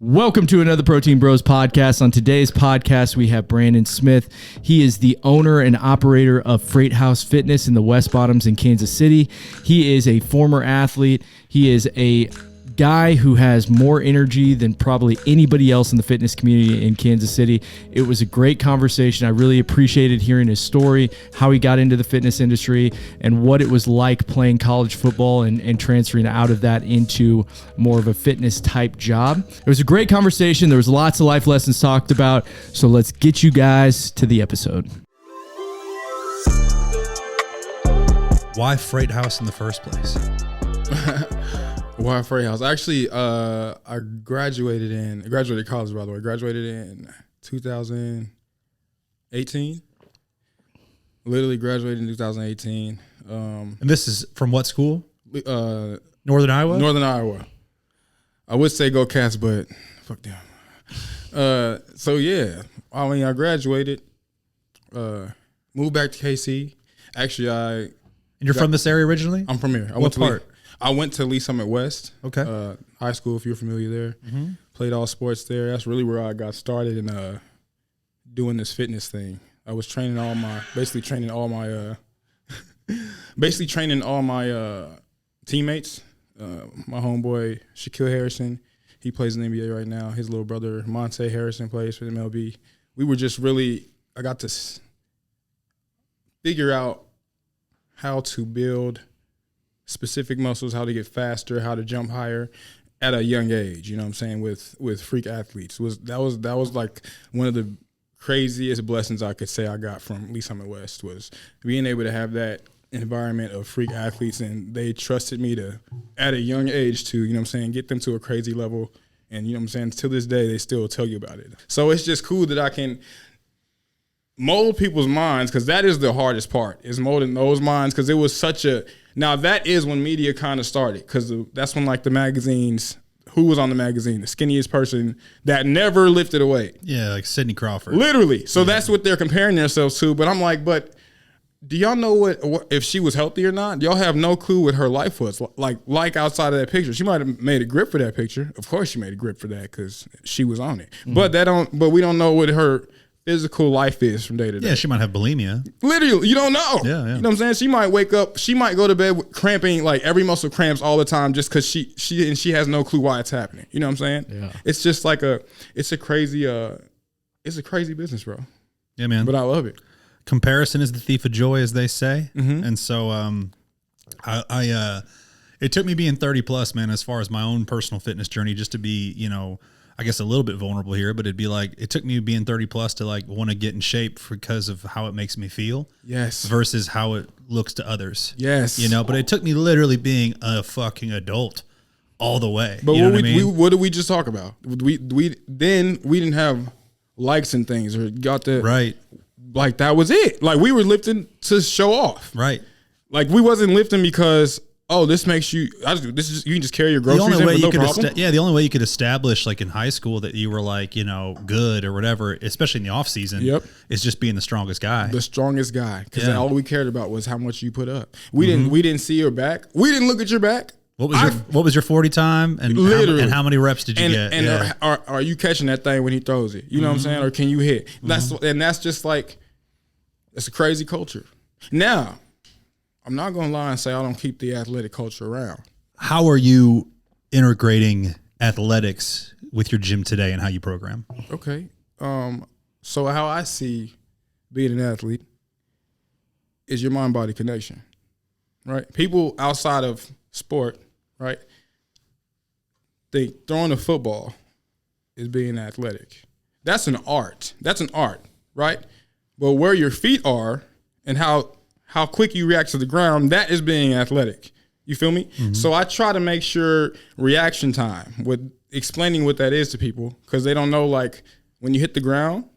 Welcome to another Protein Bros podcast. On today's podcast, we have Brandon Smith. He is the owner and operator of Freight House Fitness in the West Bottoms in Kansas City. He is a former athlete. He is a guy who has more energy than probably anybody else in the fitness community in Kansas City. It was a great conversation. I really appreciated hearing his story, how he got into the fitness industry, and what it was like playing college football and transferring out of that into more of a fitness type job. It was a great conversation. There was lots of life lessons talked about. So let's get you guys to the episode. Why Freight House in the first place? Why Freight House? Actually, I graduated college, by the way. Graduated in 2018. Literally graduated in 2018. And this is from what school? Northern Iowa? Northern Iowa. I would say go Cats, but fuck them. So yeah, I graduated, moved back to KC. Actually, And you're from this area originally? I'm from here. What part? I went to Lee Summit West, okay, high school, if you're familiar there. Mm-hmm. Played all sports there. That's really where I got started in doing this fitness thing. I was basically training all my teammates. My homeboy Shaquille Harrison, he plays in the NBA right now. His little brother Monte Harrison plays for the MLB. We were just I got to figure out how to build specific muscles, how to get faster, how to jump higher at a young age, you know what I'm saying, with freak athletes. That was like one of the craziest blessings I could say I got from Lee Summit West, was being able to have that environment of freak athletes, and they trusted me to, at a young age, to, you know what I'm saying, get them to a crazy level. And, you know what I'm saying, to this day, they still tell you about it. So it's just cool that I can mold people's minds, because that is the hardest part, is molding those minds, because it was such a – now that is when media kind of started, because that's when, like, the magazines – who was on the magazine? The skinniest person that never lifted a weight. Yeah, like Sidney Crawford. Literally. So that's what they're comparing themselves to. But I'm like, but do y'all know what if she was healthy or not? Y'all have no clue what her life was like outside of that picture. She might have made a grip for that picture. Of course she made a grip for that because she was on it. Mm-hmm. But we don't know what her physical life is from day to day. Yeah, she might have bulimia. Literally, you don't know. Yeah. You know what I'm saying? She might wake up, she might go to bed with cramping, like every muscle cramps all the time, just because she has no clue why it's happening. You know what I'm saying? Yeah. It's just like it's a crazy business, bro. Yeah, man. But I love it. Comparison is the thief of joy, as they say. Mm-hmm. And so it took me being 30 plus, man, as far as my own personal fitness journey, just to be, you know, I guess a little bit vulnerable here, but it'd be like, it took me being 30 plus to like want to get in shape because of how it makes me feel. Yes. Versus how it looks to others. Yes. You know, but it took me literally being a fucking adult all the way. But you know what I mean? What did we just talk about? We didn't have likes and things, or got the right. Like that was it. Like we were lifting to show off. Right. Like we wasn't lifting because, oh, this makes you. You can just carry your groceries in with no problem. The only way you could establish, like in high school, that you were like, you know, good or whatever, especially in the off season, is just being the strongest guy. The strongest guy, because all we cared about was how much you put up. We didn't see your back. We didn't look at your back. What was your 40 time, and how many reps did you get? And are you catching that thing when he throws it? You know what I'm saying? Or can you hit? That's just like, it's a crazy culture. Now, I'm not going to lie and say I don't keep the athletic culture around. How are you integrating athletics with your gym today and how you program? Okay. So how I see being an athlete is your mind-body connection, right? People outside of sport, right, think throwing a football is being athletic. That's an art. Right? But where your feet are and how quick you react to the ground, that is being athletic. You feel me? Mm-hmm. So I try to make sure reaction time with explaining what that is to people, because they don't know, like, when you hit the ground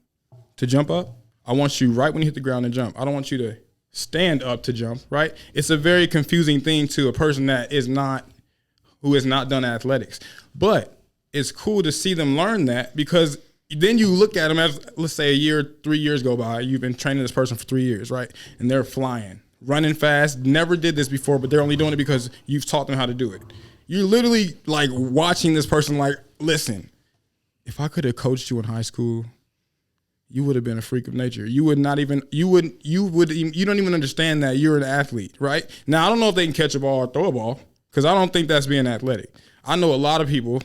to jump up, I want you right when you hit the ground to jump. I don't want you to stand up to jump, right? It's a very confusing thing to a person who has not done athletics. But it's cool to see them learn that, because then you look at them as, let's say 3 years go by, you've been training this person for 3 years, right? And they're flying, running fast, never did this before, but they're only doing it because you've taught them how to do it. You're literally like watching this person like, listen, if I could have coached you in high school, you would have been a freak of nature. You would not even, you don't even understand that you're an athlete, right? Now, I don't know if they can catch a ball or throw a ball, because I don't think that's being athletic. I know a lot of people,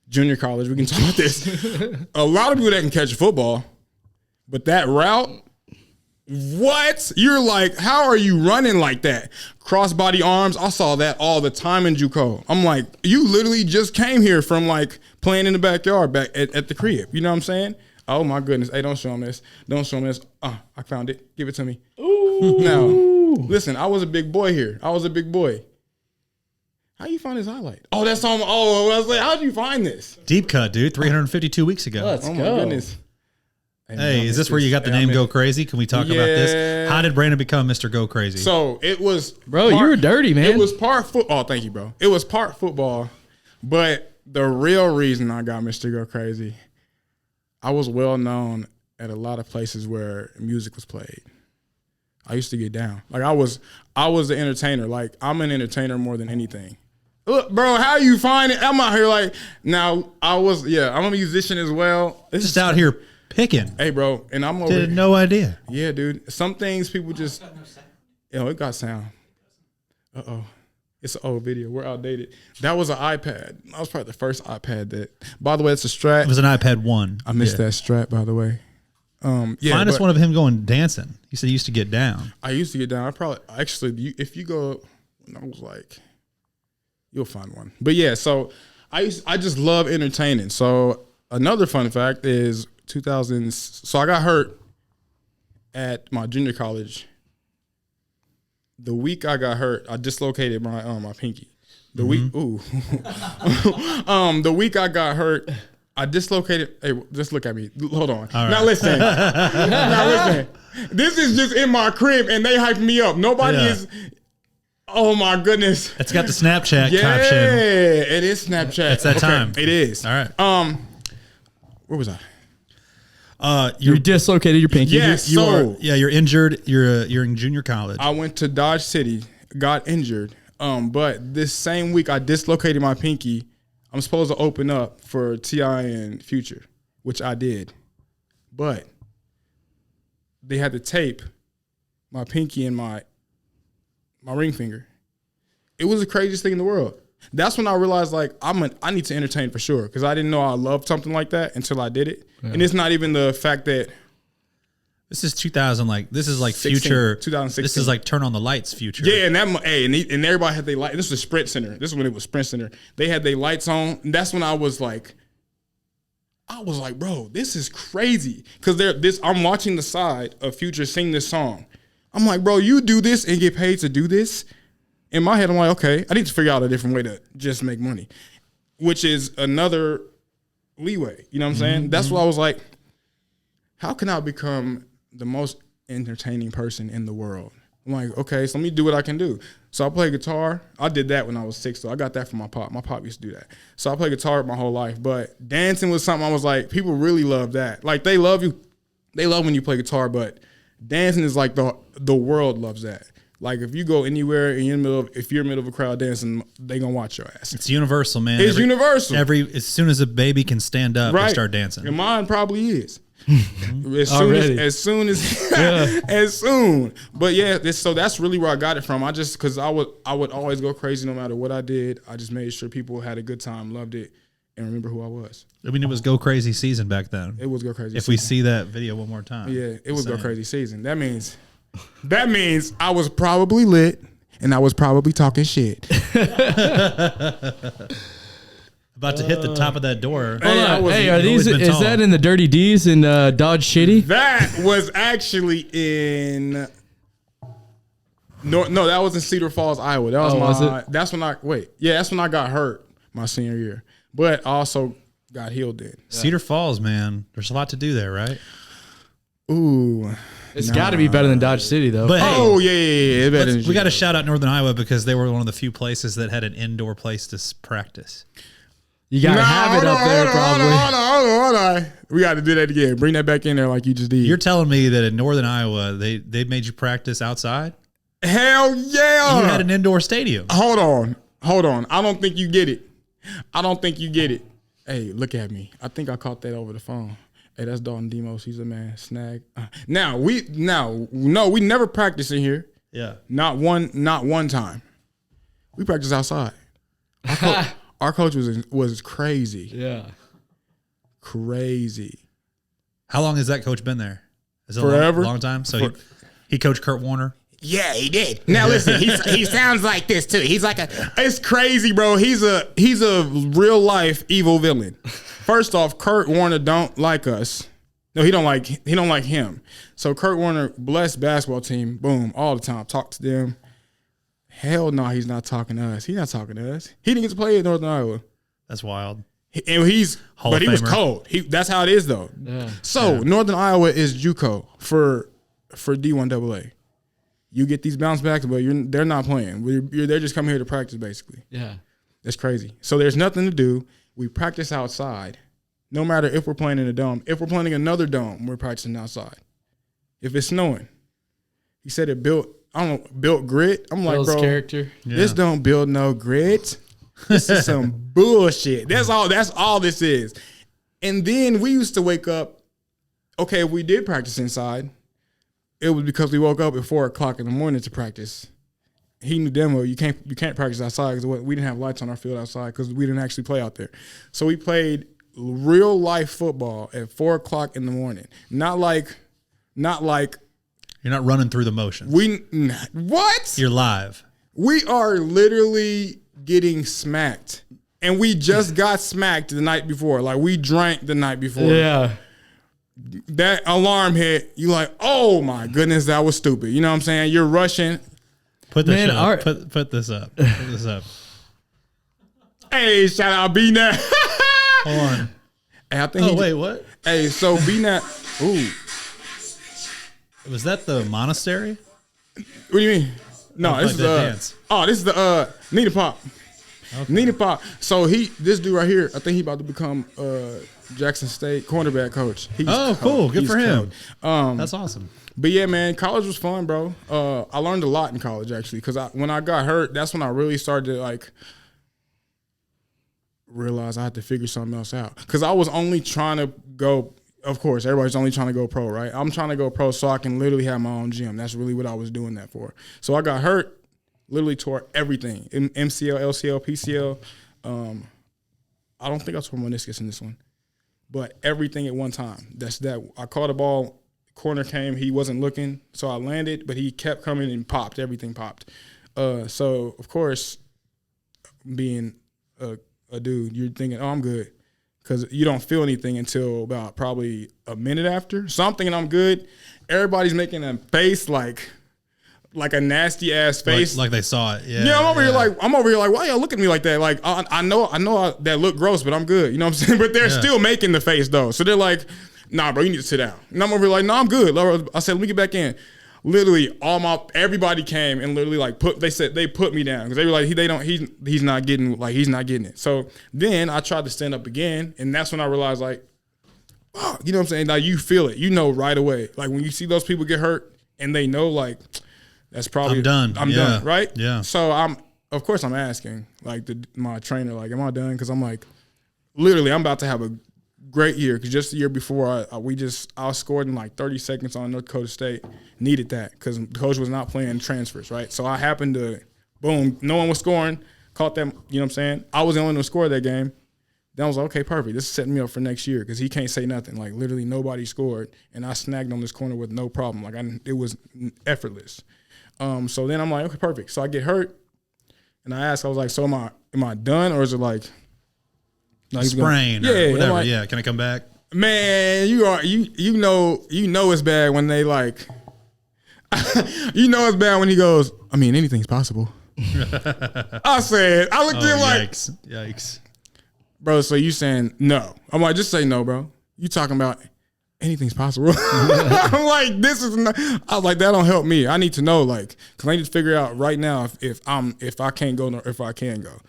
junior college, we can talk about this, a lot of people that can catch a football, but that route, what? You're like, how are you running like that? Crossbody arms, I saw that all the time in JUCO. I'm like, you literally just came here from like playing in the backyard back at the crib. You know what I'm saying? Oh my goodness. Hey, don't show him this. Don't show him this. I found it. Give it to me. Ooh. Now, listen, I was a big boy here. I was a big boy. How you find this highlight? Oh, that's on. Oh, I was like, how'd you find this? Deep cut, dude. 352 weeks ago. Let's go. My goodness. Hey, is this where you got the name Go Crazy? Can we talk about this? How did Brandon become Mr. Go Crazy? So it was, bro, you were dirty, man. It was part football. Oh, thank you, bro. It was part football, but the real reason I got Mr. Go Crazy, I was well known at a lot of places where music was played. I used to get down. Like I was the entertainer. Like I'm an entertainer more than anything. Look, bro, how you find it? I'm out here like, now I'm a musician as well. It's just out here picking. Hey, bro, and I'm over Did no idea. Yeah, dude. Some things people just, it got sound. It's an old video. We're outdated. That was an iPad. That was probably the first iPad that, by the way, it's a Strat. It was an iPad 1. I missed that Strat, by the way. Find us one of him going dancing. He said he used to get down. I used to get down. If you go, I was like, you'll find one. But yeah, so I just love entertaining. So another fun fact is 2000. So I got hurt at my junior college. The week I got hurt, I dislocated my pinky. The week I got hurt, I dislocated. Hey, just look at me. Hold on. Right. Now listen. This is just in my crib, and they hyped me up. Nobody is. Oh my goodness. It's got the Snapchat caption. Yeah, it is Snapchat. It's that time. It is. All right. Where was I? You dislocated your pinky. Yes. You're injured. You're in junior college. I went to Dodge City, got injured. But this same week I dislocated my pinky. I'm supposed to open up for T.I. and Future, which I did. But they had to tape my pinky and my ring finger. It was the craziest thing in the world. That's when I realized, like, I need to entertain for sure, because I didn't know I loved something like that until I did it. Yeah. And it's not even the fact that this is 2000. Like this is like 16, Future 2016. This is like Turn on the Lights Future. Yeah, and and everybody had their light. This was Sprint Center. This is when it was Sprint Center. They had their lights on. And that's when I was like, bro, this is crazy. Because I'm watching the side of Future sing this song. I'm like, bro, you do this and get paid to do this? In my head, I'm like, okay, I need to figure out a different way to just make money, which is another leeway. You know what I'm saying? That's why I was like, how can I become the most entertaining person in the world? I'm like, okay, so let me do what I can do. So I play guitar. I did that when I was 6, so I got that from my pop. My pop used to do that. So I played guitar my whole life, but dancing was something I was like, people really love that. Like they love you. They love when you play guitar, but dancing is like the world loves that. Like if you go anywhere if you're in the middle of a crowd dancing, they gonna watch your ass. It's universal, man. It's universal. As soon as a baby can stand up, they start dancing. And mine probably is. as soon. But yeah, so that's really where I got it from. Because I would always go crazy no matter what I did. I just made sure people had a good time, loved it, and remember who I was. I mean, it was Go Crazy season back then. It was Go Crazy. If we see that video one more time, yeah, it was Go Crazy season. That means I was probably lit and I was probably talking shit. About to hit the top of that door. Is that in the Dirty D's in Dodge City? That was actually in no, that was in Cedar Falls, Iowa. That was that's when I got hurt my senior year. But I also got healed then. Cedar Falls, man. There's a lot to do there, right? Ooh. It's got to be better than Dodge City, though. But hey, we got to shout out Northern Iowa because they were one of the few places that had an indoor place to practice. You got to have it up there, probably. Hold on. We got to do that again. Bring that back in there like you just did. You're telling me that in Northern Iowa, they made you practice outside? Hell yeah. You had an indoor stadium. Hold on. I don't think you get it. Hey, look at me. I think I caught that over the phone. Hey, that's Dalton Demos. He's a man. Snag. No, we never practice in here. Yeah. Not one time. We practice outside. Our coach was crazy. Yeah. Crazy. How long has that coach been there? Is it Forever. A long time? So he coached Kurt Warner? Yeah, he did. Now listen, he sounds like this too. He's like it's crazy, bro. He's a real life evil villain. First off, Kurt Warner don't like us. No, he don't like him. So Kurt Warner, blessed basketball team, boom, all the time. Talk to them. Hell no, he's not talking to us. He's not talking to us. He didn't get to play at Northern Iowa. That's wild. And he was cold. That's how it is though. Yeah. So Northern Iowa is JUCO for D1AA. You get these bounce backs, but they're not playing. They're just coming here to practice, basically. Yeah. That's crazy. So there's nothing to do. We practice outside, no matter if we're playing in a dome. If we're playing in another dome, we're practicing outside. If it's snowing, he said it built grit. I'm like, bro, character. This don't build no grit. This is some bullshit. That's all this is. And then we used to wake up. Okay, if we did practice inside, it was because we woke up at 4:00 in the morning to practice. He knew demo. You can't practice outside because we didn't have lights on our field outside because we didn't actually play out there. So we played real life football at 4:00 in the morning. Not like You're not running through the motions. What? You're live. We are literally getting smacked, and we just got smacked the night before. Like we drank the night before. Yeah. That alarm hit. You like, oh my goodness, that was stupid. You know what I'm saying? You're rushing. Put this up. Put this up. Put this up. Hey, shout out B-Nat. Hold on. Hey, I think what? Hey, so B-Nat. Ooh. Was that the monastery? What do you mean? No, this is dance. This is the Nita Pop. Okay. Nita Pop. So this dude right here, I think he about to become Jackson State cornerback coach. Cool. Good for him. Cold. That's awesome. But yeah, man, college was fun, bro. I learned a lot in college actually, because when I got hurt, that's when I really started to like realize I had to figure something else out. Because I was only trying to go. Of course, everybody's only trying to go pro, right? I'm trying to go pro so I can literally have my own gym. That's really what I was doing that for. So I got hurt, literally tore everything. MCL, LCL, PCL. I don't think I tore meniscus in this one. But everything at one time. That's that. I caught a ball, corner came, he wasn't looking, so I landed, but he kept coming and popped. Everything popped. So, of course, being a dude, you're thinking, oh, I'm good. Because you don't feel anything until about probably a minute after. So I'm thinking I'm good. Everybody's making a face like a nasty ass face, like they saw it. Yeah. Yeah, I'm over here like, why y'all look at me like that? Like I know that look gross, but I'm good. You know what I'm saying? But they're still making the face though. So they're like, nah, bro, you need to sit down. And I'm over here like, no, I'm good. I said, let me get back in. Literally, everybody came and literally like they put me down because they were like he's not getting it. So then I tried to stand up again, and that's when I realized like, oh, you know what I'm saying? Like you feel it, you know right away. Like when you see those people get hurt and they know like that's probably I'm done, right? Yeah. So I'm asking like my trainer like, am I done? Because I'm like, literally I'm about to have a great year because just the year before I scored in like 30 seconds on North Dakota State. Needed that because the coach was not playing transfers, right? So I happened to, boom, no one was scoring, caught them, you know what I'm saying? I was the only one to score that game. Then I was like, okay, perfect. This is setting me up for next year because he can't say nothing. Like literally nobody scored, and I snagged on this corner with no problem. Like it was effortless. So then I'm like, okay, perfect. So I get hurt, and I asked, I was like, so am I done or is it like sprain or whatever? Like, yeah, can I come back? Man, you know it's bad when they like you know it's bad when he goes, I mean, anything's possible. I looked at him like yikes. Bro, so you saying no. I'm like, just say no, bro. You talking about anything's possible. I'm like, I was like, that don't help me. I need to know, like, because I need to figure out right now if I can't go or if I can go.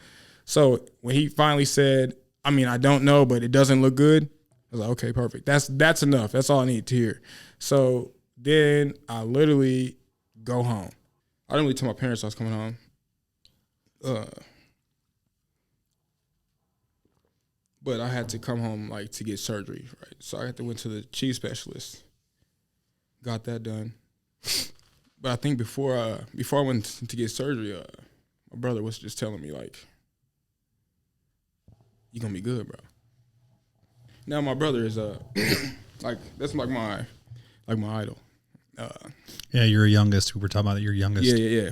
So when he finally said, I mean, I don't know, but it doesn't look good, I was like, okay, perfect. That's enough. That's all I need to hear. So then I literally go home. I didn't really tell my parents I was coming home. but I had to come home like to get surgery, right? So I had to went to the chief specialist, got that done. But I think before I went to get surgery, my brother was just telling me like, "You gonna be good, bro." Now my brother is like that's like my idol. Yeah, you're youngest. We were talking about your youngest. Yeah.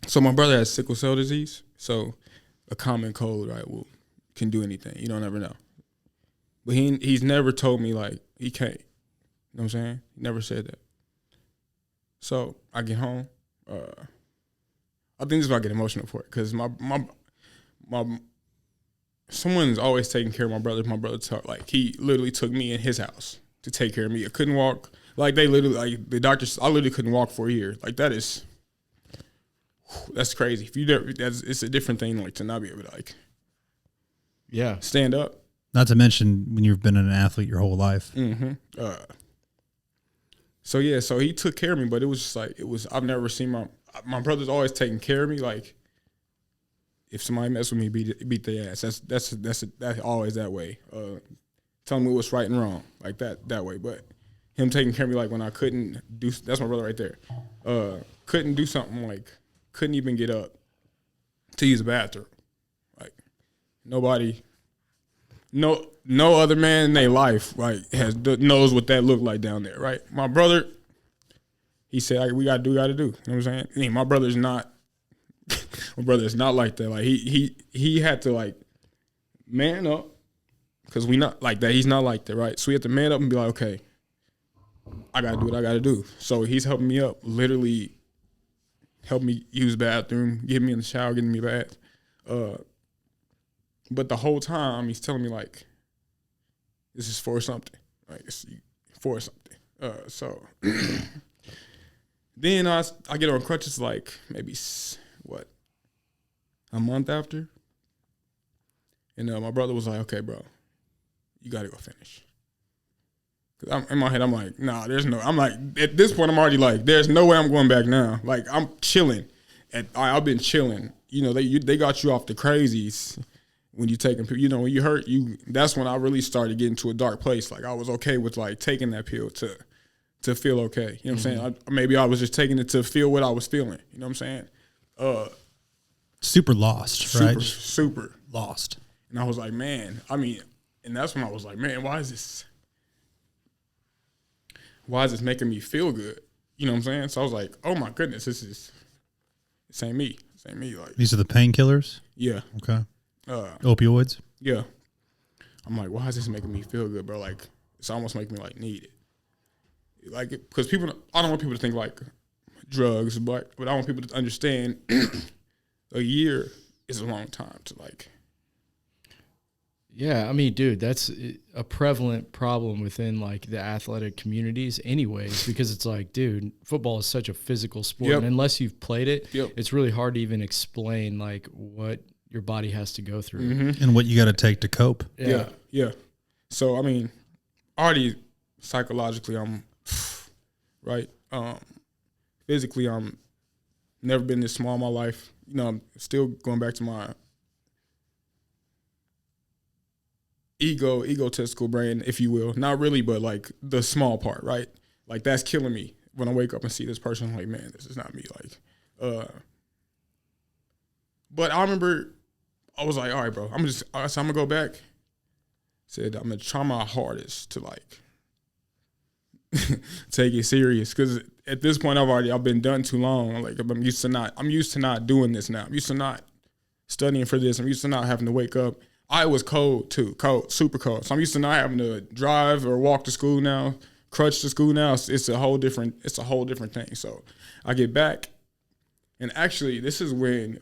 So my brother has sickle cell disease. So a common cold, right, can do anything. You don't ever know. But he's never told me like he can't. You know what I'm saying? He never said that. So I get home. I think this is why I get emotional for it, because my someone's always taking care of my brother. My brother like he literally took me in his house to take care of me. I couldn't walk. Like they literally, like the doctors, I literally couldn't walk for a year. Like that's crazy. If you never, it's a different thing like to not be able to like, stand up. Not to mention when you've been an athlete your whole life. Mm-hmm. So he took care of me, but it was just like I've never seen my brother's always taking care of me. Like if somebody mess with me, beat their ass. That's always that way. Telling me what's right and wrong, like that way. But him taking care of me, like when I couldn't do, that's my brother right there. Couldn't do something, like couldn't even get up to use the bathroom. Like nobody, no other man in their life, right, knows what that looked like down there, right? My brother, he said, like, we gotta do. You know what I'm saying? I mean, my brother is not like that. Like he had to like man up, because we not like that. He's not like that, right? So we have to man up and be like, okay, I gotta do what I gotta do. So he's helping me up, literally help me use the bathroom, get me in the shower, getting me bath. But the whole time he's telling me like, this is for something, like it's for something. So then I get on crutches like maybe a month after, and my brother was like, okay, bro, you gotta go finish. Cause in my head, I'm like, nah, I'm like, at this point, I'm already like, there's no way I'm going back now. Like, I'm chilling. I've been chilling. You know, they got you off the crazies when you taking, you know, when you hurt, that's when I really started getting to a dark place. Like, I was okay with, like, taking that pill to feel okay. You know what I'm saying? Maybe I was just taking it to feel what I was feeling. You know what I'm saying? Super lost, right? Super Lost. And I was like, man, and that's when I was like, man, why is this making me feel good? You know what I'm saying? So I was like, oh my goodness, this ain't me. This ain't me. Like, these are the painkillers? Yeah. Okay. Opioids? Yeah. I'm like, why is this making me feel good, bro? Like, it's almost making me like need it. Like, because I don't want people to think like drugs, but I want people to understand a year is a long time to like. Yeah, I mean, dude, that's a prevalent problem within like the athletic communities anyways, because it's like, dude, football is such a physical sport. Yep. And unless you've played it, Yep. it's really hard to even explain like what your body has to go through. Mm-hmm. And what you got to take to cope. Yeah. So, I mean, already psychologically, I'm right. Physically, I'm never been this small in my life. You know, I'm still going back to my egotistical brain, if you will. Not really, but like the small part, right? Like that's killing me when I wake up and see this person. I'm like, man, this is not me. Like, but I remember I was like, all right, bro, so I'm gonna go back. Said I'm gonna try my hardest to like take it serious, because at this point I've been done too long. Like I'm used to not doing this now. I'm used to not studying for this. I'm used to not having to wake up. I was cold too, super cold. So I'm used to not having to drive or walk to school now, crutch to school now. It's a whole different thing. So I get back, and actually this is when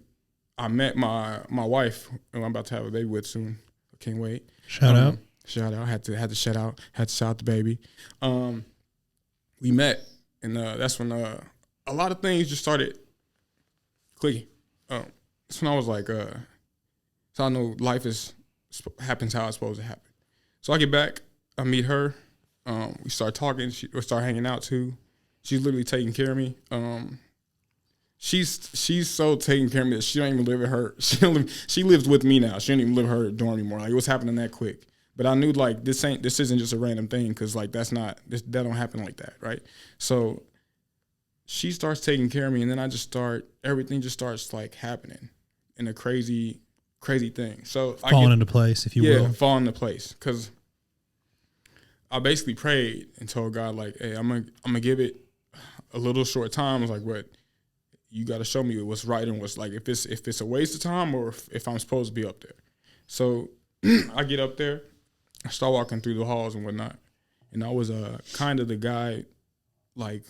I met my wife, who I'm about to have a baby with soon. I can't wait. Shout out. Had to shout out the baby. We met, and that's when a lot of things just started clicking. That's when I was like, so I know life happens how it's supposed to happen. So I get back, I meet her, we start talking, we start hanging out too. She's literally taking care of me. she's so taking care of me that she don't even live at her. She lives with me now. She don't even live at her dorm anymore. Like, it was happening that quick. But I knew, like, this isn't just a random thing, because, like, that don't happen like that, right? So she starts taking care of me, and then everything just starts, like, happening in a crazy, crazy thing. So falling into place, if you will. Yeah, falling into place, because I basically prayed and told God, like, hey, I'm gonna give it a little short time. I was like, what? You got to show me what's right and what's, like, if it's a waste of time, or if I'm supposed to be up there. So I get up there, I start walking through the halls and whatnot, and I was kind of the guy, like,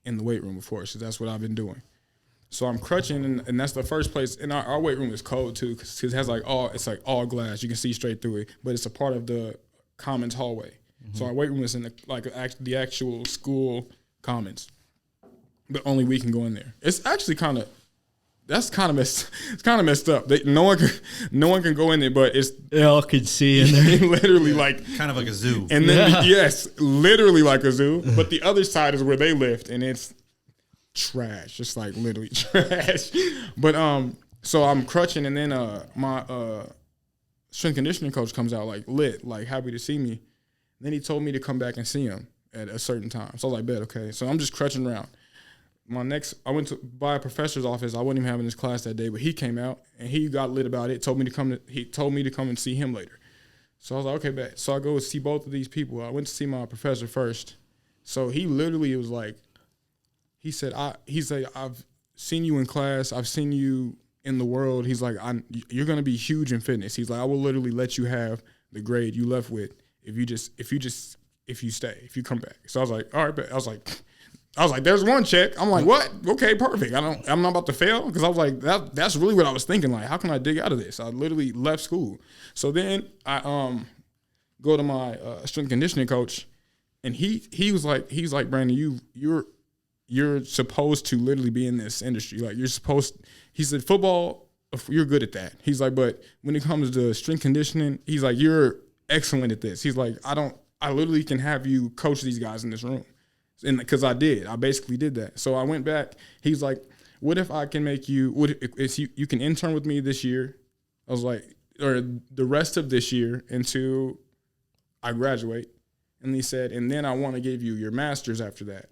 in the weight room, of course, because that's what I've been doing. So I'm crutching, and that's the first place. And our weight room is cold too, because it has it's all glass. You can see straight through it, but it's a part of the commons hallway. Mm-hmm. So our weight room is in the actual school commons, but only we can go in there. It's actually kind of messed up. No one can go in there, but they all could see in there. Literally, like, kind of like a zoo. And then yes, literally like a zoo. But the other side is where they lift, and it's trash. It's like literally trash. But so I'm crutching, and then my strength conditioning coach comes out, like, lit, like, happy to see me. And then he told me to come back and see him at a certain time. So I was like, bet, okay. So I'm just crutching around. I went to by a professor's office. I wasn't even having this class that day, but he came out and he got lit about it. He told me to come and see him later. So I was like, okay, bet. So I go see both of these people. I went to see my professor first. So he literally was like, he said, I've seen you in class. I've seen you in the world. He's like, you're going to be huge in fitness. He's like, I will literally let you have the grade you left with if you stay, if you come back. So I was like, all right, bet. I was like, there's one check. I'm like, what? Okay, perfect. I'm not about to fail, because I was like, that's really what I was thinking. Like, how can I dig out of this? I literally left school. So then I go to my strength conditioning coach, and he was like, Brandon, you're supposed to literally be in this industry. Like, he said, football, you're good at that. He's like, but when it comes to strength conditioning, he's like, you're excellent at this. He's like, I literally can have you coach these guys in this room. And because I basically did that. So I went back. He's like, what if I can make you, you can intern with me this year? I was like, or the rest of this year until I graduate. And he said, and then I want to give you your master's after that.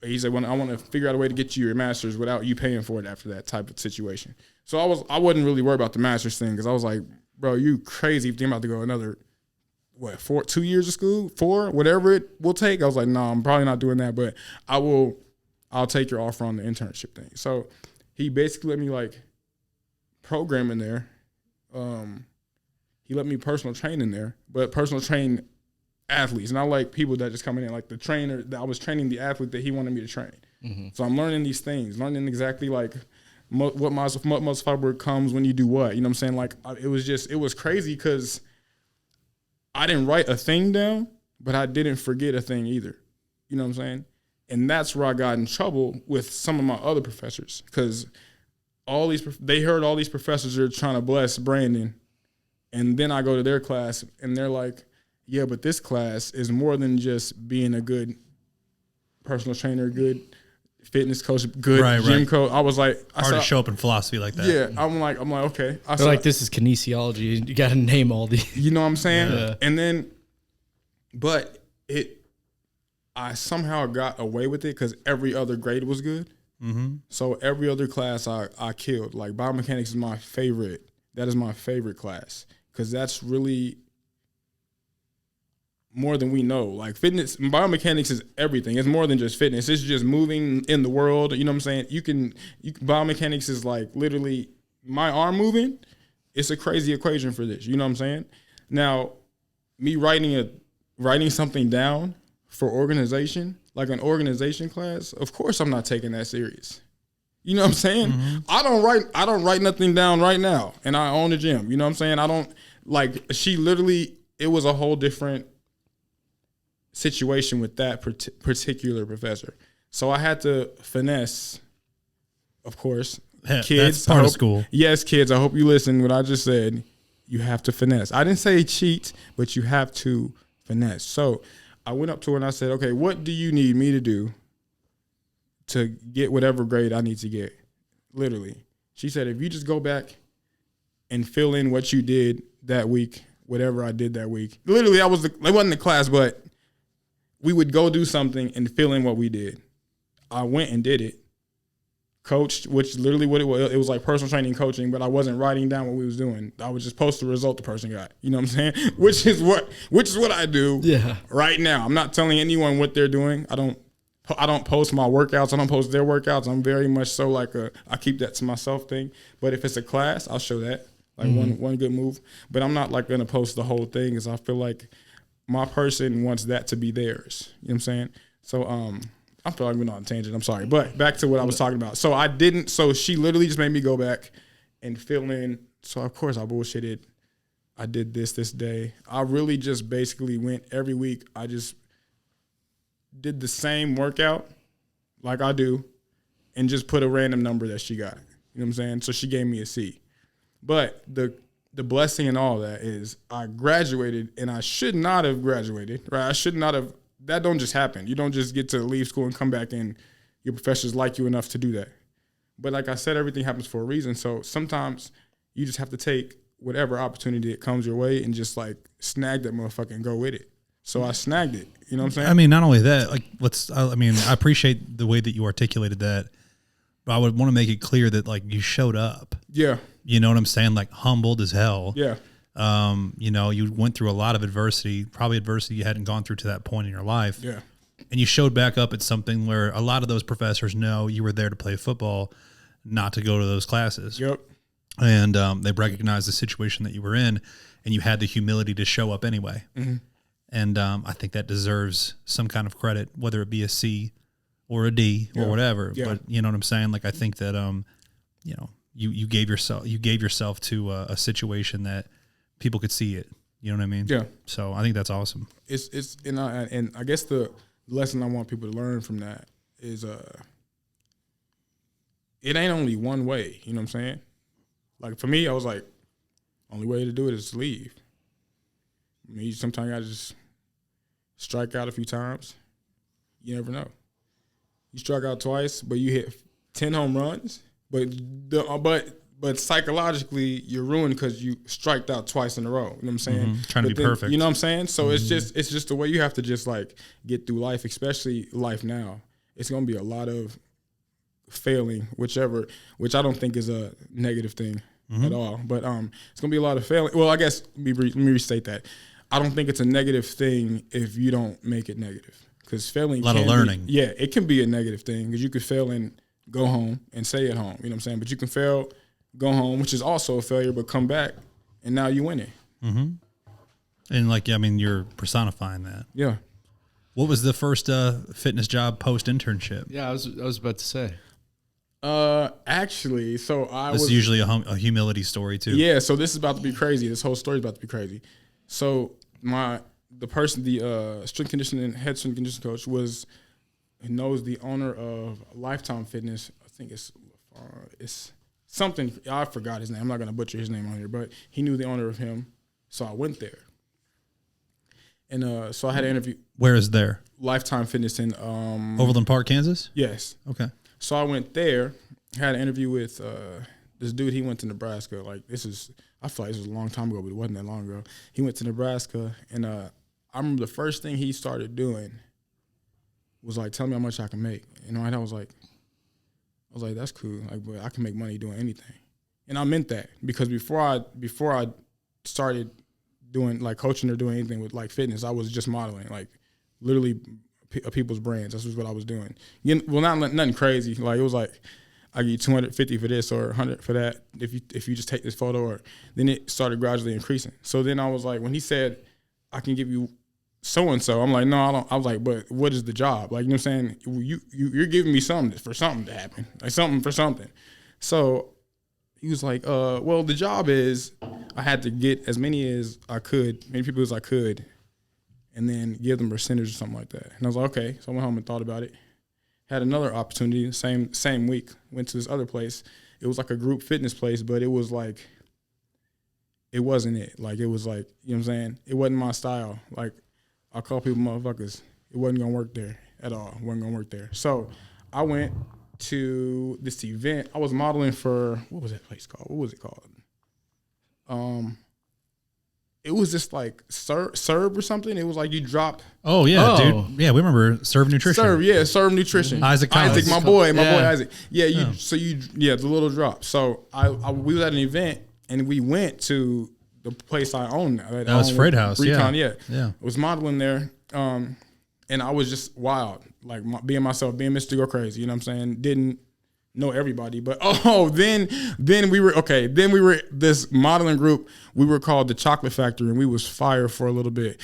He said, I want to figure out a way to get you your master's without you paying for it after that type of situation. So I wasn't really worried about the master's thing, because I was like, bro, you crazy if you're about to go another 2 years of school, 4, whatever it will take. I was like, no, I'm probably not doing that, but I'll take your offer on the internship thing. So he basically let me, like, program in there. He let me personal train in there, but personal train athletes, not like people that just come in, like the trainer that I was training, the athlete that he wanted me to train. Mm-hmm. So I'm learning these things, learning exactly like what muscle fiber comes when you do what, you know what I'm saying? Like, it was crazy, because I didn't write a thing down, but I didn't forget a thing either. You know what I'm saying? And that's where I got in trouble with some of my other professors, because they heard all these professors are trying to bless Brandon, and then I go to their class and they're like, yeah, but this class is more than just being a good personal trainer, good fitness coach, good gym coach. I was like, hard to show up in philosophy like that. Yeah, I'm like, okay. They're like, this is kinesiology. You got to name all these. You know what I'm saying? Yeah. And then, but I somehow got away with it because every other grade was good. Mm-hmm. So every other class I killed. Like, biomechanics is my favorite. That is my favorite class, because that's really more than we know. Like, fitness, biomechanics is everything. It's more than just fitness. It's just moving in the world. You know what I'm saying? Biomechanics is like literally my arm moving. It's a crazy equation for this. You know what I'm saying? Now, me writing something down for organization, like an organization class, of course I'm not taking that serious. You know what I'm saying? Mm-hmm. I don't write nothing down right now, and I own a gym. You know what I'm saying? I don't, like, it was a whole different situation with that particular professor. So I had to finesse, of course. Kids, that's part of school. Yes, kids, I hope you listen what I just said. You have to finesse. I didn't say cheat, but you have to finesse. So I went up to her and I said, okay, what do you need me to do to get whatever grade I need to get? literally. She said, if you just go back and fill in what you did that week, whatever I did that week. Literally, it wasn't the class, but we would go do something and fill in what we did. I went and did it. Coached, which literally what it was. It was like personal training coaching, but I wasn't writing down what we was doing. I was just post the result the person got. You know what I'm saying? Which is what I do right now. I'm not telling anyone what they're doing. I don't post my workouts. I don't post their workouts. I'm very much so like I keep that to myself thing. But if it's a class, I'll show that. Like one good move. But I'm not like gonna post the whole thing because I feel like my person wants that to be theirs. You know what I'm saying? So I feel like we're on a tangent. I'm sorry. But back to what I was talking about. So she literally just made me go back and fill in. So of course I bullshitted. I did this day. I really just basically went every week. I just did the same workout like I do and just put a random number that she got. You know what I'm saying? So she gave me a C. But the blessing in all that is I graduated and I should not have graduated, right? I should not have. That don't just happen. You don't just get to leave school and come back and your professors like you enough to do that. But like I said, everything happens for a reason. So sometimes you just have to take whatever opportunity that comes your way and just like snag that motherfucker and go with it. So I snagged it. You know what I'm saying? I mean, not only that, like I appreciate the way that you articulated that, but I would want to make it clear that like you showed up. Yeah. You know what I'm saying? Like humbled as hell. Yeah. You know, you went through a lot of adversity, probably adversity you hadn't gone through to that point in your life. Yeah. And you showed back up at something where a lot of those professors know you were there to play football, not to go to those classes. Yep. And they recognized the situation that you were in, and you had the humility to show up anyway. Mm-hmm. And I think that deserves some kind of credit, whether it be a C or a D or whatever. Yeah. But you know what I'm saying? Like I think that you know, you gave yourself to a situation that people could see it. You know what I mean? Yeah. So I think that's awesome. It's and I guess the lesson I want people to learn from that is it ain't only one way. You know what I'm saying? Like for me, I was like, only way to do it is to leave. I mean, sometimes you gotta just strike out a few times. You never know. You strike out twice, but you hit 10 home runs. But psychologically, you're ruined because you striked out twice in a row. You know what I'm saying? Mm-hmm. Trying to be perfect. You know what I'm saying? So it's just the way you have to just like get through life, especially life now. It's gonna be a lot of failing, which I don't think is a negative thing at all. But it's gonna be a lot of failing. Well, I guess let me restate that. I don't think it's a negative thing if you don't make it negative. Because failing, a lot of learning. It can be a negative thing because you could fail and go home and stay at home. You know what I'm saying? But you can fail, go home, which is also a failure, but come back and now you win it. Mm-hmm. And like, I mean, you're personifying that. Yeah. What was the first fitness job post internship? Yeah, I was about to say. Actually, so this is usually a humility story too. Yeah, so this is about to be crazy. This whole story is about to be crazy. So the strength conditioning head strength conditioning coach knows the owner of Lifetime Fitness. I think it's something. I forgot his name. I'm not gonna butcher his name on here, but he knew the owner of him. So I went there, and so I had an interview. Where is there? Lifetime Fitness in Overland Park, Kansas. Yes. Okay. So I went there, had an interview with this dude. He went to Nebraska. Like I feel like this was a long time ago, but it wasn't that long ago. He went to Nebraska, and I remember the first thing he started doing was like, tell me how much I can make. And I was like, that's cool. Like, but I can make money doing anything. And I meant that because before I started doing like coaching or doing anything with like fitness, I was just modeling, like literally people's brands. That's just what I was doing. Well, nothing crazy. Like it was like, I give you 250 for this or 100 for that if you just take this photo. Or then it started gradually increasing. So then I was like, when he said I can give you so and so, I'm like, no, I don't. I was like, but what is the job? Like, you know what I'm saying? You're giving me something for something to happen, like something for something. So he was like, well, the job is I had to get as many people as I could, and then give them a percentage or something like that. And I was like, okay. So I went home and thought about it. Had another opportunity, same week, went to this other place. It was like a group fitness place, but it was like, it wasn't it. Like, it was like, you know what I'm saying? It wasn't my style. Like, I call people motherfuckers. It wasn't going to work there at all. It wasn't going to work there. So I went, to this event. I was modeling for, what was that place called? What was it called? It was just like Serve or something. It was like you drop. Oh yeah, dude. Yeah, we remember Serve Nutrition. Serve Nutrition. Isaac, my boy Isaac. Yeah, the little drop. So we was at an event and we went to the place I own now. That was Freight House. Recon, yeah. I was modeling there, and I was just wild, like being myself, being Mr. Go Crazy. You know what I'm saying? Didn't know everybody, but then we were this modeling group. We were called the Chocolate Factory, and we was fire for a little bit.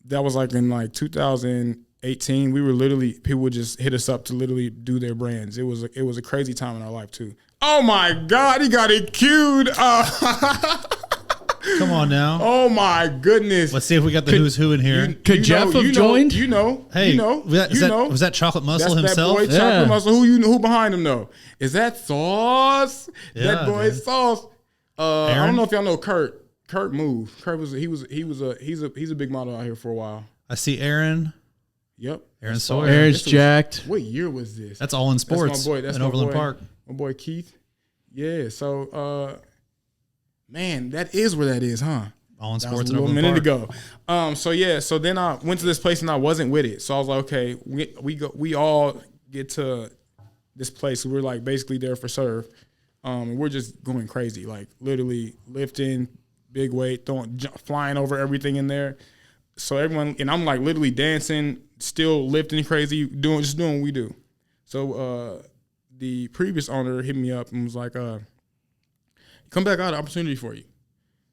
That was like in like 2018. We were literally, people would just hit us up to literally do their brands. It was a crazy time in our life too. Oh my God, he got it cued. Come on now. Oh my goodness. Let's see if we got the who's who in here. Could Jeff have joined? Hey, was that Chocolate Muscle that's himself? That boy Chocolate Muscle. Who behind him though? Is that Sauce? Yeah, that boy dude. Sauce. I don't know if y'all know Kurt. Kurt moved. Kurt was he's a big model out here for a while. I see Aaron. Yep. Aaron Sawyer. Aaron's jacked. What year was this? That's All in Sports. That's my boy. That's in my Overland boy, Park. My boy Keith. Yeah. So man, that is where that is, huh? All in That Sports was in a little Overland minute Park. ago. So then I went to this place and I wasn't with it. So I was like, okay, we all get to this place. We're like basically there for Serve. And we're just going crazy, like literally lifting, big weight, flying over everything in there. So everyone, and I'm like literally dancing, still lifting crazy, doing what we do. So the previous owner hit me up and was like, come back, I got an opportunity for you.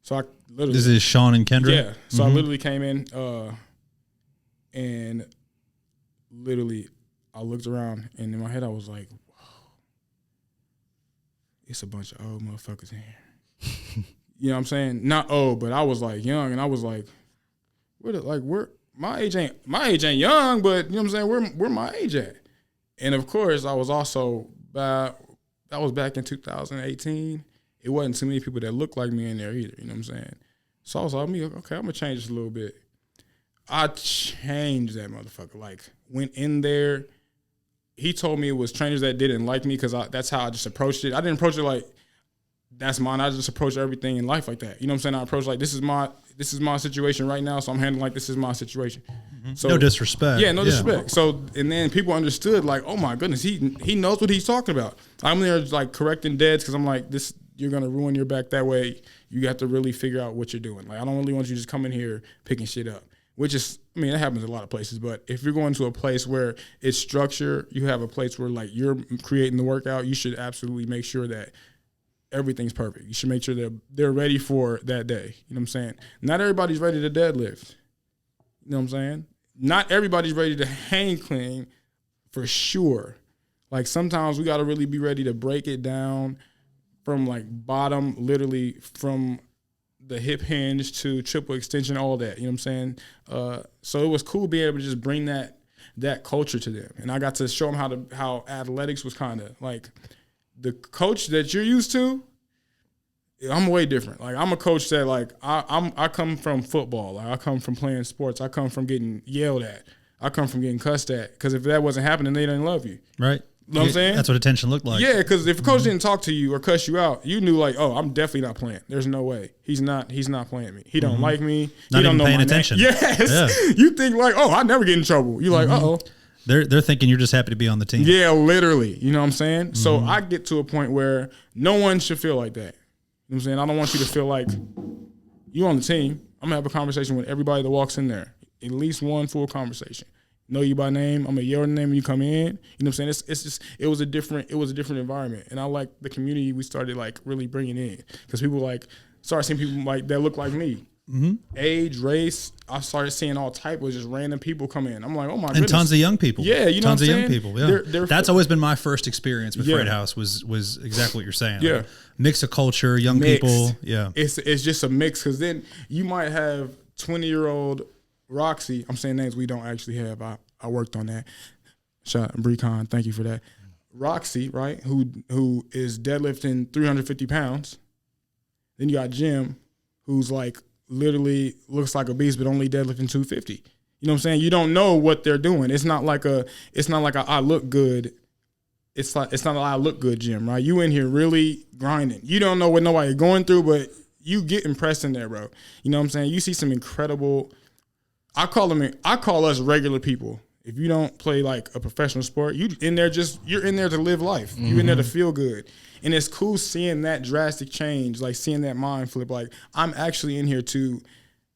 So I literally. This is Sean and Kendra? Yeah. So I literally came in and literally I looked around and in my head I was like, whoa, it's a bunch of old motherfuckers in here. You know what I'm saying? Not old, but I was like young and I was like, we're my age ain't young, but you know what I'm saying? Where my age at? And of course I was also that was back in 2018. It wasn't too many people that looked like me in there either, you know what I'm saying? So I was like, okay, I'm going to change this a little bit. I changed that motherfucker. Like, went in there. He told me it was trainers that didn't like me because that's how I just approached it. I didn't approach it like, that's mine. I just approached everything in life like that. You know what I'm saying? I approached like, this is my situation right now, so I'm handling like this is my situation. Mm-hmm. So, no disrespect. Yeah, no disrespect. So, and then people understood like, oh my goodness, he knows what he's talking about. I'm there like correcting deads because I'm like, you're going to ruin your back that way. You have to really figure out what you're doing. Like, I don't really want you to just come in here picking shit up, which is, I mean, that happens in a lot of places. But if you're going to a place where it's structure, you have a place where, like, you're creating the workout, you should absolutely make sure that everything's perfect. You should make sure that they're ready for that day. You know what I'm saying? Not everybody's ready to deadlift. You know what I'm saying? Not everybody's ready to hang clean for sure. Like, sometimes we got to really be ready to break it down from like bottom, literally from the hip hinge to triple extension, all that, you know what I'm saying? So it was cool being able to just bring that culture to them. And I got to show them how athletics was kind of like the coach that you're used to. I'm way different. Like, I'm a coach that like, I come from football. Like, I come from playing sports. I come from getting yelled at. I come from getting cussed at. Because if that wasn't happening, they didn't love you. Right. You know what I'm saying? That's what attention looked like. Yeah, because if a coach didn't talk to you or cuss you out, you knew like, oh, I'm definitely not playing. There's no way. He's not playing me. He don't like me. Not he don't even know paying my attention. Name. Yes. Yeah. You think like, oh, I never get in trouble. You're like, uh-oh. They're thinking you're just happy to be on the team. Yeah, literally. You know what I'm saying? So I get to a point where no one should feel like that. You know what I'm saying? I don't want you to feel like you on the team. I'm going to have a conversation with everybody that walks in there. At least one full conversation. Know you by name. I'm gonna yell your name when you come in. You know what I'm saying? It's just it was a different environment, and I like the community we started like really bringing in because people like started seeing people like that look like me, age, race. I started seeing all type of just random people come in. I'm like, oh my goodness, and tons of young people. Yeah, you know tons what I'm of young saying? people. Yeah, They're that's always been my first experience with Yeah. Freight House was exactly what you're saying. Yeah. Like, mix of culture, young Mixed. people. Yeah, It's just a mix because then you might have 20-year-old Roxy. I'm saying names we don't actually have. I worked on that. Shout out Brecon, thank you for that. Roxy, right, who is deadlifting 350 pounds. Then you got Jim, who's like literally looks like a beast, but only deadlifting 250. You know what I'm saying? You don't know what they're doing. It's not like I look good it's not a lot of look good gym, right? You in here really grinding. You don't know what nobody going through, but you get impressed in there, bro. You know what I'm saying? You see some incredible. I call us regular people. If you don't play like a professional sport, you're in there to live life. Mm-hmm. You're in there to feel good. And it's cool seeing that drastic change, like seeing that mind flip. Like, I'm actually in here to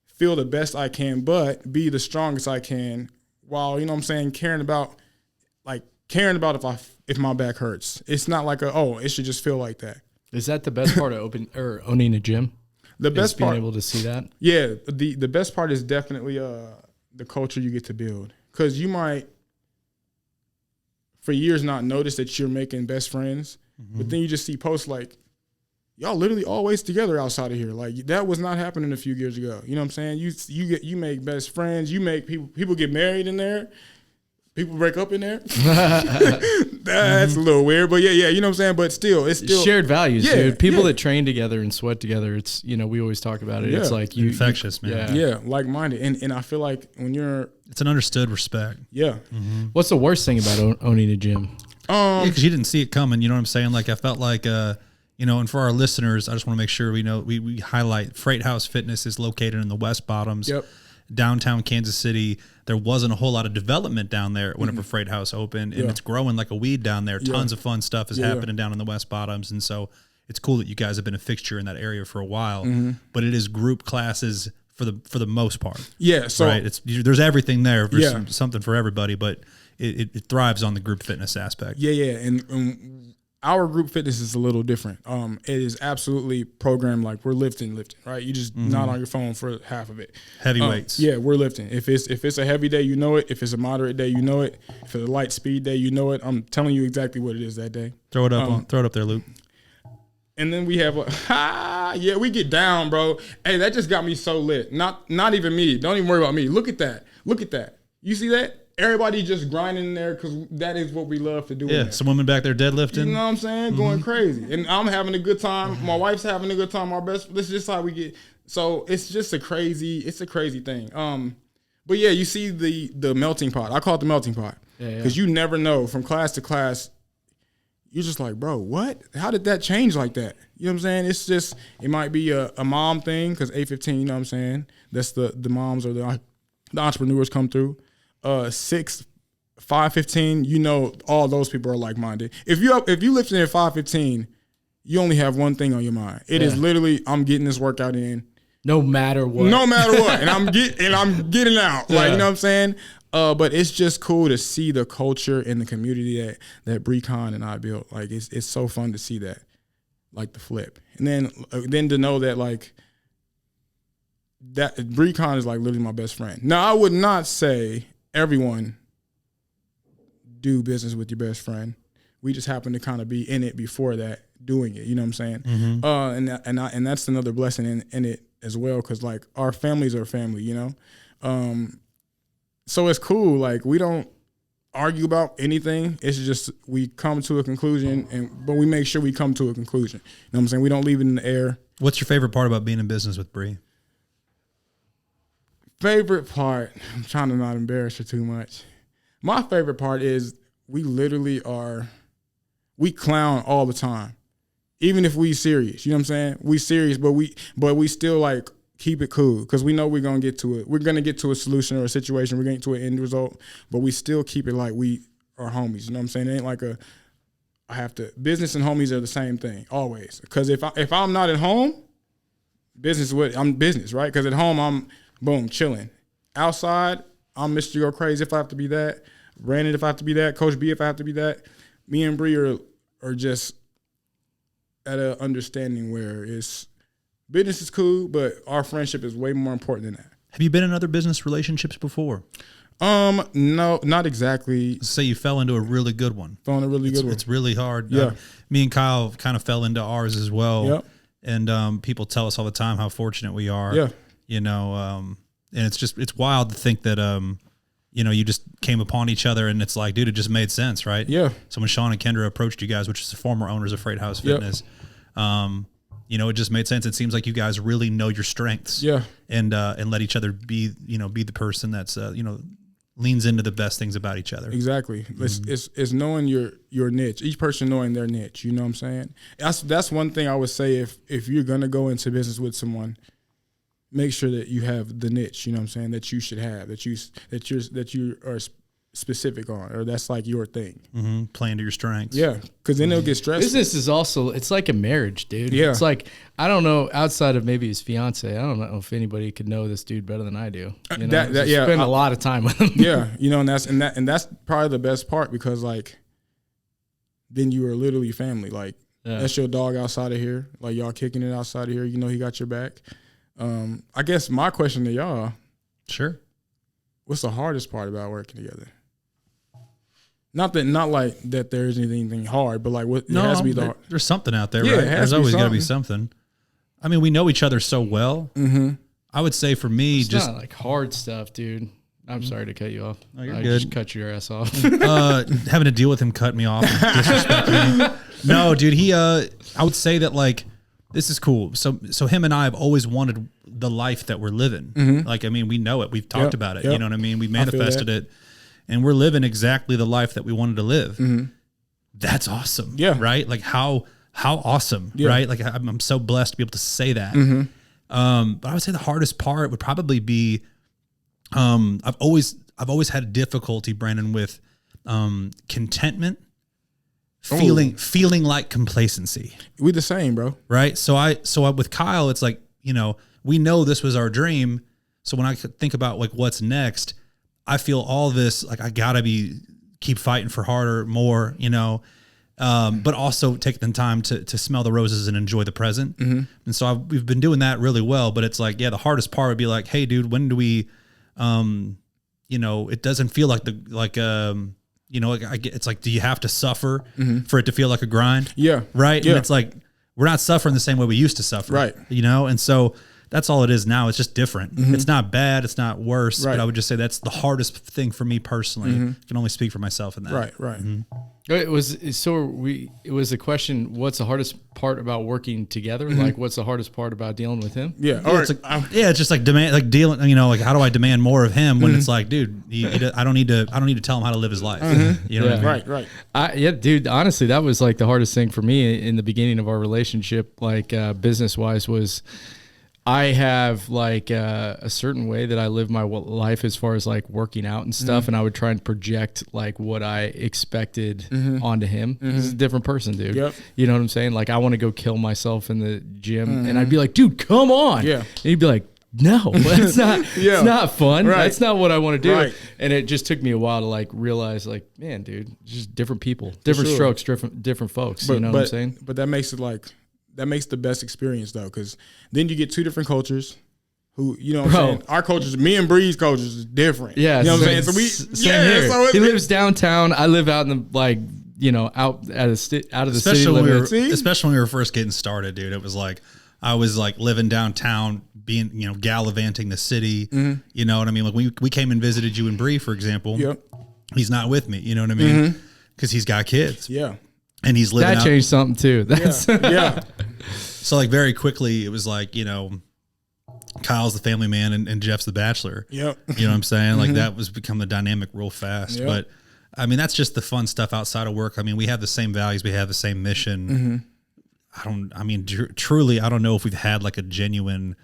feel the best I can, but be the strongest I can while, you know what I'm saying, caring about if my back hurts. It's not like it should just feel like that. Is that the best part of owning a gym? The best part, being able to see that? Yeah. The best part is definitely the culture you get to build. Because you might, for years, not notice that you're making best friends, but then you just see posts like, y'all literally always together outside of here. Like, that was not happening a few years ago. You know what I'm saying? You make best friends. You make people get married in there. People break up in there. That's a little weird, but yeah, you know what I'm saying? But still, it's still shared values, dude. People that train together and sweat together, it's, we always talk about it. Yeah. It's like infectious, man. Yeah, like-minded. And I feel like when it's an understood respect. Yeah. Mm-hmm. What's the worst thing about owning a gym? Because you didn't see it coming, you know what I'm saying? Like, I felt like, and for our listeners, I just want to make sure we highlight Freight House Fitness is located in the West Bottoms. Yep. Downtown Kansas City. There wasn't a whole lot of development down there whenever Freight House opened, and it's growing like a weed down there. Tons of fun stuff is happening down in the West Bottoms, and so it's cool that you guys have been a fixture in that area for a while. But it is group classes for the most part. Yeah, so right, there's everything there. There's something for everybody, but it thrives on the group fitness aspect. Yeah, and our group fitness is a little different. It is absolutely programmed like we're lifting, right? You just not on your phone for half of it. Heavy weights. Yeah, we're lifting. If it's a heavy day, you know it. If it's a moderate day, you know it. If it's a light speed day, you know it. I'm telling you exactly what it is that day. Throw it up there, Luke. And then we have we get down, bro. Hey, that just got me so lit. Not even me. Don't even worry about me. Look at that. You see that? Everybody just grinding in there because that is what we love to do. Yeah, some women back there deadlifting. You know what I'm saying? Going crazy. And I'm having a good time. My wife's having a good time. This is just how we get. So it's just a crazy thing. But yeah, you see the melting pot. I call it the melting pot. Because you never know from class to class. You're just like, bro, what? How did that change like that? You know what I'm saying? It's just, it might be a mom thing because 815, you know what I'm saying? That's the moms or the entrepreneurs come through. 6, 515, all those people are like-minded. If you lifting at 515, you only have one thing on your mind. It is literally, I'm getting this workout in. No matter what. And I'm getting out. Like, you know what I'm saying? But it's just cool to see the culture and the community that Brecon and I built. Like, it's so fun to see that, like the flip. And then to know that, like, that Brecon is like literally my best friend. Now, I would not say everyone do business with your best friend. We just happen to kind of be in it before that, doing it. You know what I'm saying? And that's another blessing in it as well, because like our families are family. So it's cool. Like, we don't argue about anything. It's just we come to a conclusion, but we make sure we come to a conclusion. You know what I'm saying? We don't leave it in the air. What's your favorite part about being in business with Bree? Favorite part, I'm trying to not embarrass her too much. My favorite part is we clown all the time. Even if we serious, you know what I'm saying? We serious, but we still like keep it cool because we know we're going to get to it. We're going to get to a solution or a situation. We're going to get to an end result, but we still keep it like we are homies. You know what I'm saying? It ain't like business and homies are the same thing always. Because if I'm not at home, I'm business, right? Because at home, I'm boom, chilling. Outside, I'm Mr. Go Crazy if I have to be that. Brandon if I have to be that. Coach B if I have to be that. Me and Bree are just at an understanding where business is cool, but our friendship is way more important than that. Have you been in other business relationships before? No, not exactly. Let's say you fell into a really good one. It's really hard. Yeah. Me and Kyle kind of fell into ours as well. Yep. And people tell us all the time how fortunate we are. Yeah. And it's wild to think that, you just came upon each other and it's like, dude, it just made sense, right? Yeah. So when Sean and Kendra approached you guys, which is the former owners of Freight House Fitness, it just made sense. It seems like you guys really know your strengths. Yeah. And let each other be the person that's, leans into the best things about each other. Exactly. It's knowing your niche. Each person knowing their niche. You know what I'm saying? That's one thing I would say. If you're gonna go into business with someone, make sure that you have the niche. You know what I'm saying? That you should have. That you are specific on, or that's like your thing. Playing to your strengths. Yeah, because then it'll get stressful. Business is also, it's like a marriage, dude. Yeah. It's like, I don't know, outside of maybe his fiance, I don't know if anybody could know this dude better than I do. You know? Yeah, spend a lot of time with him. Yeah, you know, and that's probably the best part, because like then you are literally family. Like that's your dog outside of here. Like y'all kicking it outside of here. You know he got your back. I guess my question to y'all, sure, what's the hardest part about working together? Not like that there isn't anything hard, but like what it has to be there's something out there, Yeah, right? it has There's to be always got to be something. I mean, we know each other so well. I would say for me, It's just not like hard stuff, dude. I'm sorry to cut you off. you're I good. just cut your ass off. having to deal with him cutting me off and disrespecting me. No, dude, I would say that like, this is cool. So him and I have always wanted the life that we're living. Like, I mean, we know it. We've talked about it. You know what I mean? We manifested it, and we're living exactly the life that we wanted to live. That's awesome. Yeah. Right. Like how awesome. Yeah. Right. Like I'm so blessed to be able to say that. But I would say the hardest part would probably be, I've always had difficulty, Brandon, with contentment, feeling like complacency. We the same, bro. Right. So with Kyle, it's like, you know, we know this was our dream. So when I think about like what's next, I feel all this, like I gotta keep fighting for harder, more, you know, but also take the time to smell the roses and enjoy the present. And so we've been doing that really well, but it's like, yeah, the hardest part would be like, hey dude, when do we, you know, it doesn't feel like you know, it's like, do you have to suffer for it to feel like a grind? Yeah. Right. Yeah. And it's like, we're not suffering the same way we used to suffer. Right. You know? And so that's all it is now. It's just different. It's not bad. It's not worse. Right. But I would just say that's the hardest thing for me personally. I can only speak for myself in that. Right. It was a question, what's the hardest part about working together? Like, what's the hardest part about dealing with him? Yeah. Yeah, it's like, it's just like dealing, you know, like how do I demand more of him when it's like, dude, I don't need to tell him how to live his life. You know what I mean? Right. Yeah, dude, honestly, that was like the hardest thing for me in the beginning of our relationship, like business wise, was I have like a certain way that I live my life as far as like working out and stuff. And I would try and project like what I expected onto him. He's a different person, dude. Yep. You know what I'm saying? Like I want to go kill myself in the gym and I'd be like, dude, come on. Yeah. And he'd be like, no, that's not, it's not fun. Right. That's not what I want to do. Right. And it just took me a while to like realize like, man, dude, just different people, different strokes, different folks. You know what I'm saying? But that makes it like, that makes the best experience though, because then you get two different cultures who, you know what I'm saying? Our cultures, me and Bree's cultures is different. Yeah. You know what I'm saying? So same here. So he lives downtown. I live out in the, like, you know, out of the city limits. Especially when we were first getting started, dude. It was like, I was like living downtown, being, you know, gallivanting the city. You know what I mean? Like we came and visited you and Bree, for example. Yep. He's not with me. You know what I mean? Because he's got kids. Yeah. And he's living That changed something too. That's Yeah. So like very quickly, it was like, you know, Kyle's the family man and Jeff's the bachelor. Yep. You know what I'm saying? Like that was become the dynamic real fast. Yep. But I mean, that's just the fun stuff outside of work. I mean, we have the same values. We have the same mission. Truly, I don't know if we've had like a genuine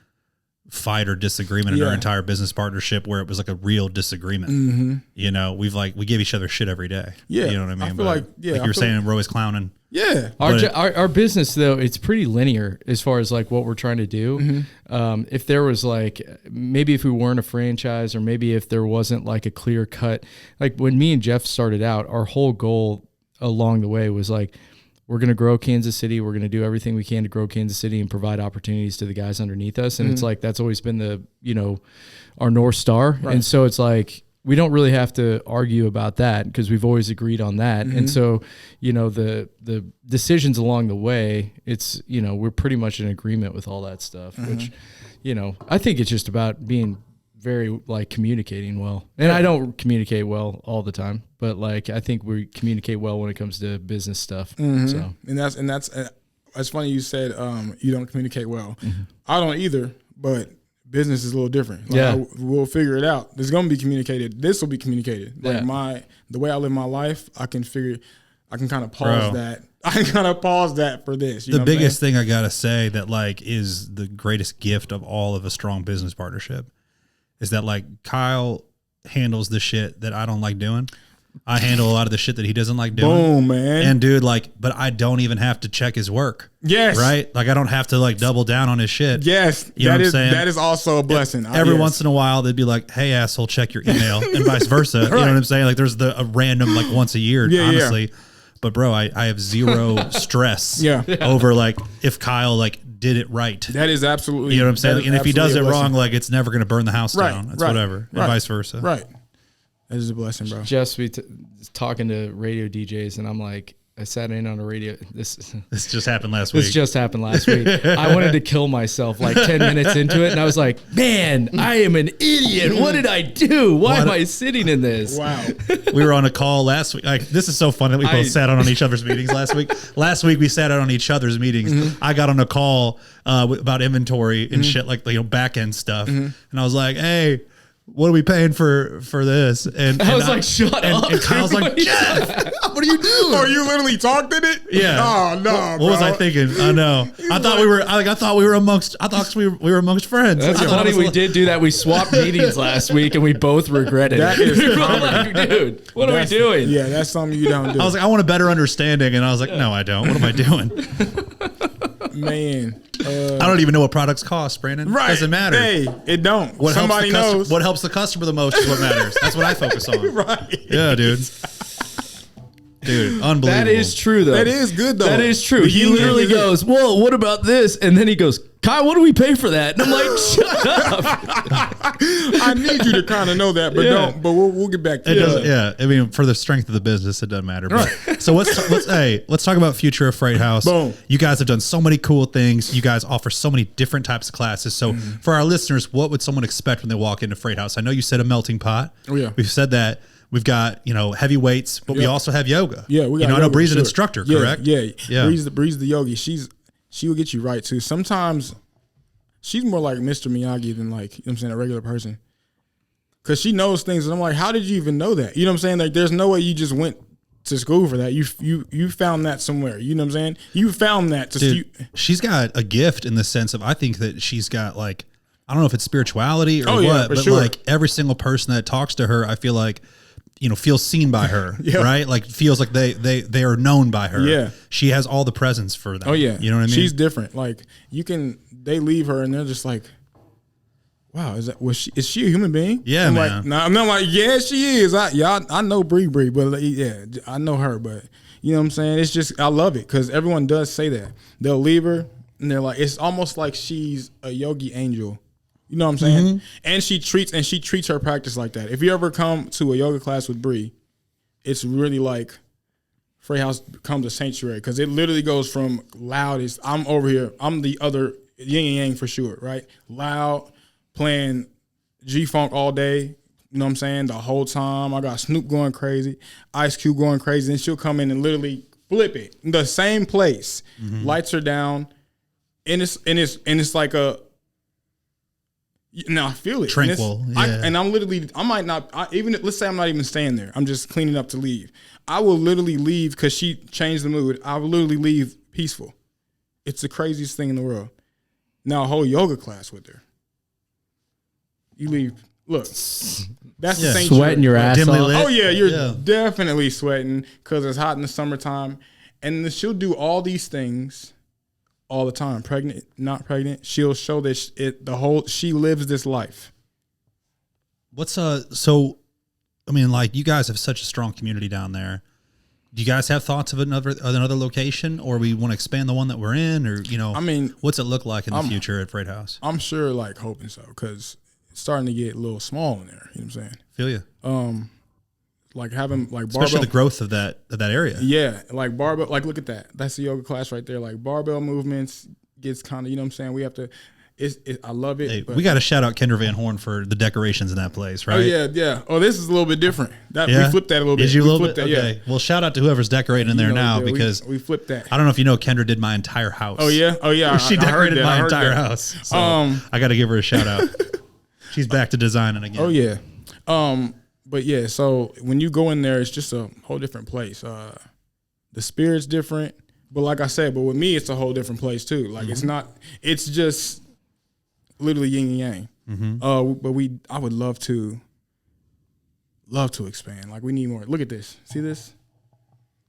fight or disagreement in our entire business partnership where it was like a real disagreement. You know, we give each other shit every day. Yeah. You know what I mean? I feel like you're saying, we're always clowning. Yeah. Our business though, it's pretty linear as far as like what we're trying to do. If there was like, maybe if we weren't a franchise or maybe if there wasn't like a clear cut, like when me and Jeff started out, our whole goal along the way was like, we're going to grow Kansas City. We're going to do everything we can to grow Kansas City and provide opportunities to the guys underneath us. And it's like, that's always been the, you know, our North Star. Right. And so it's like, we don't really have to argue about that because we've always agreed on that. And so, you know, the decisions along the way, it's, you know, we're pretty much in agreement with all that stuff, which, you know, I think it's just about being very like communicating well. And I don't communicate well all the time, but like I think we communicate well when it comes to business stuff. So and that's funny you said you don't communicate well. I don't either, but business is a little different. Like, we'll figure it out. There's gonna be communicated. This will be communicated. Like the way I live my life, I can kind of pause that. I can kind of pause that for this. The biggest thing I gotta say that like is the greatest gift of all of a strong business partnership is that like Kyle handles the shit that I don't like doing. I handle a lot of the shit that he doesn't like doing. Boom, man. And dude, like, but I don't even have to check his work. Yes. Right? Like I don't have to like double down on his shit. Yes. You know what I'm saying? That is also a blessing. Every once in a while they'd be like, hey asshole, check your email and vice versa. You know what I'm saying? Like there's a random like once a year, honestly. But bro, I have zero stress over like if Kyle like did it right. That is absolutely, you know what I'm saying? Like, and if he does it wrong, like it's never going to burn the house down. It's whatever. And vice versa. Right. That is a blessing, bro. Just talking to radio DJs, and I'm like, I sat in on a radio. This just happened last week. This just happened last week. I wanted to kill myself like 10 minutes into it, and I was like, man, I am an idiot. What did I do? Why am I sitting in this? Wow. We were on a call last week. Like, this is so fun that we both sat on each other's meetings last week. Last week we sat out on each other's meetings. I got on a call about inventory and shit, like back end stuff, and I was like, hey, what are we paying for this? And I was like, shut up. And Kyle's like, Jeff, what are you doing? Oh, you literally talked in it? Yeah. Oh no. What was I thinking? I know. I thought we were amongst friends. That's funny. We did do that. We swapped meetings last week, and we both regretted that it. Is like, dude, what are we doing? Yeah, that's something you don't do. I was like, I want a better understanding, and I was like, no, I don't. What am I doing? Man, I don't even know what products cost, Brandon. Right. Doesn't matter. Hey, it don't. What Somebody knows. What helps the customer the most is what matters. That's what I focus on. Right. Yeah, dude. Dude, unbelievable. That is true, though. That is good, though. That is true. He literally goes, well, what about this? And then he goes, Kyle, what do we pay for that? And I'm like, shut up. I need you to kind of know that, but don't. But we'll get back to that. Yeah, I mean, for the strength of the business, it doesn't matter. But, so let's talk about future of Freight House. Boom. You guys have done so many cool things. You guys offer so many different types of classes. So for our listeners, what would someone expect when they walk into Freight House? I know you said a melting pot. Oh yeah, we've said that. We've got, heavy weights, but we also have yoga. Yeah, we got I know Bree's an instructor, correct? Yeah. Bree's the yogi. She will get you right too. Sometimes she's more like Mr. Miyagi than like, you know what I'm saying, a regular person. Cause she knows things and I'm like, how did you even know that? You know what I'm saying? Like there's no way you just went to school for that. You found that somewhere. You know what I'm saying? You found that. She's got a gift in the sense of, I think that she's got like, I don't know if it's spirituality or what, but like every single person that talks to her, I feel like, feels seen by her, right? Like feels like they are known by her. Yeah. She has all the presence for them. Oh yeah. You know what I mean? She's different. Like they leave her and they're just like, wow, is she a human being? Yeah, I'm man. Like, I'm not like, yeah, she is. I know Bree, but yeah, I know her, but you know what I'm saying? It's just, I love it because everyone does say that. They'll leave her and they're like, it's almost like she's a yogi angel. You know what I'm saying? And she treats her practice like that. If you ever come to a yoga class with Bree, it's really like Freight House becomes a sanctuary because it literally goes from loudest. I'm over here. I'm the other yin and yang for sure, right? Loud, playing G-Funk all day. You know what I'm saying? The whole time. I got Snoop going crazy, Ice Cube going crazy. Then she'll come in and literally flip it. The same place. Lights are down. And it's like a, now I feel it. Tranquil. And I'm literally, let's say I'm not even staying there. I'm just cleaning up to leave. I will literally leave because she changed the mood. I will literally leave peaceful. It's the craziest thing in the world. Now a whole yoga class with her. You leave, look, that's the sanctuary. Sweating your ass off. Oh yeah, you're definitely sweating because it's hot in the summertime. And then she'll do all these things all the time, pregnant, not pregnant. She'll show that she lives this life. So, I mean, like you guys have such a strong community down there. Do you guys have thoughts of another location, or we want to expand the one that we're in, or I mean, what's it look like in the future at Freight House? I'm sure, like hoping so, because it's starting to get a little small in there. You know what I'm saying? Feel you. Like having like barbell, especially the growth of that area. Yeah, like barbell. Like look at that. That's the yoga class right there. Like barbell movements gets kind of, you know what I'm saying. We have to. I love it. Hey, but, we got to shout out Kendra Van Horn for the decorations in that place, right? Oh yeah. Oh, this is a little bit different. We flipped that a little bit. Did you we a little flipped bit? that, Okay. yeah. Well, shout out to whoever's decorating in there now because we flipped that. I don't know if you know, Kendra did my entire house. Oh yeah. She decorated my entire house. So I got to give her a shout out. She's back to designing again. Oh yeah. But yeah, so when you go in there, it's just a whole different place. The spirit's different, but like I said, but with me, it's a whole different place too. Like it's just literally yin and yang. But I would love to expand. Like we need more. Look at this. See this?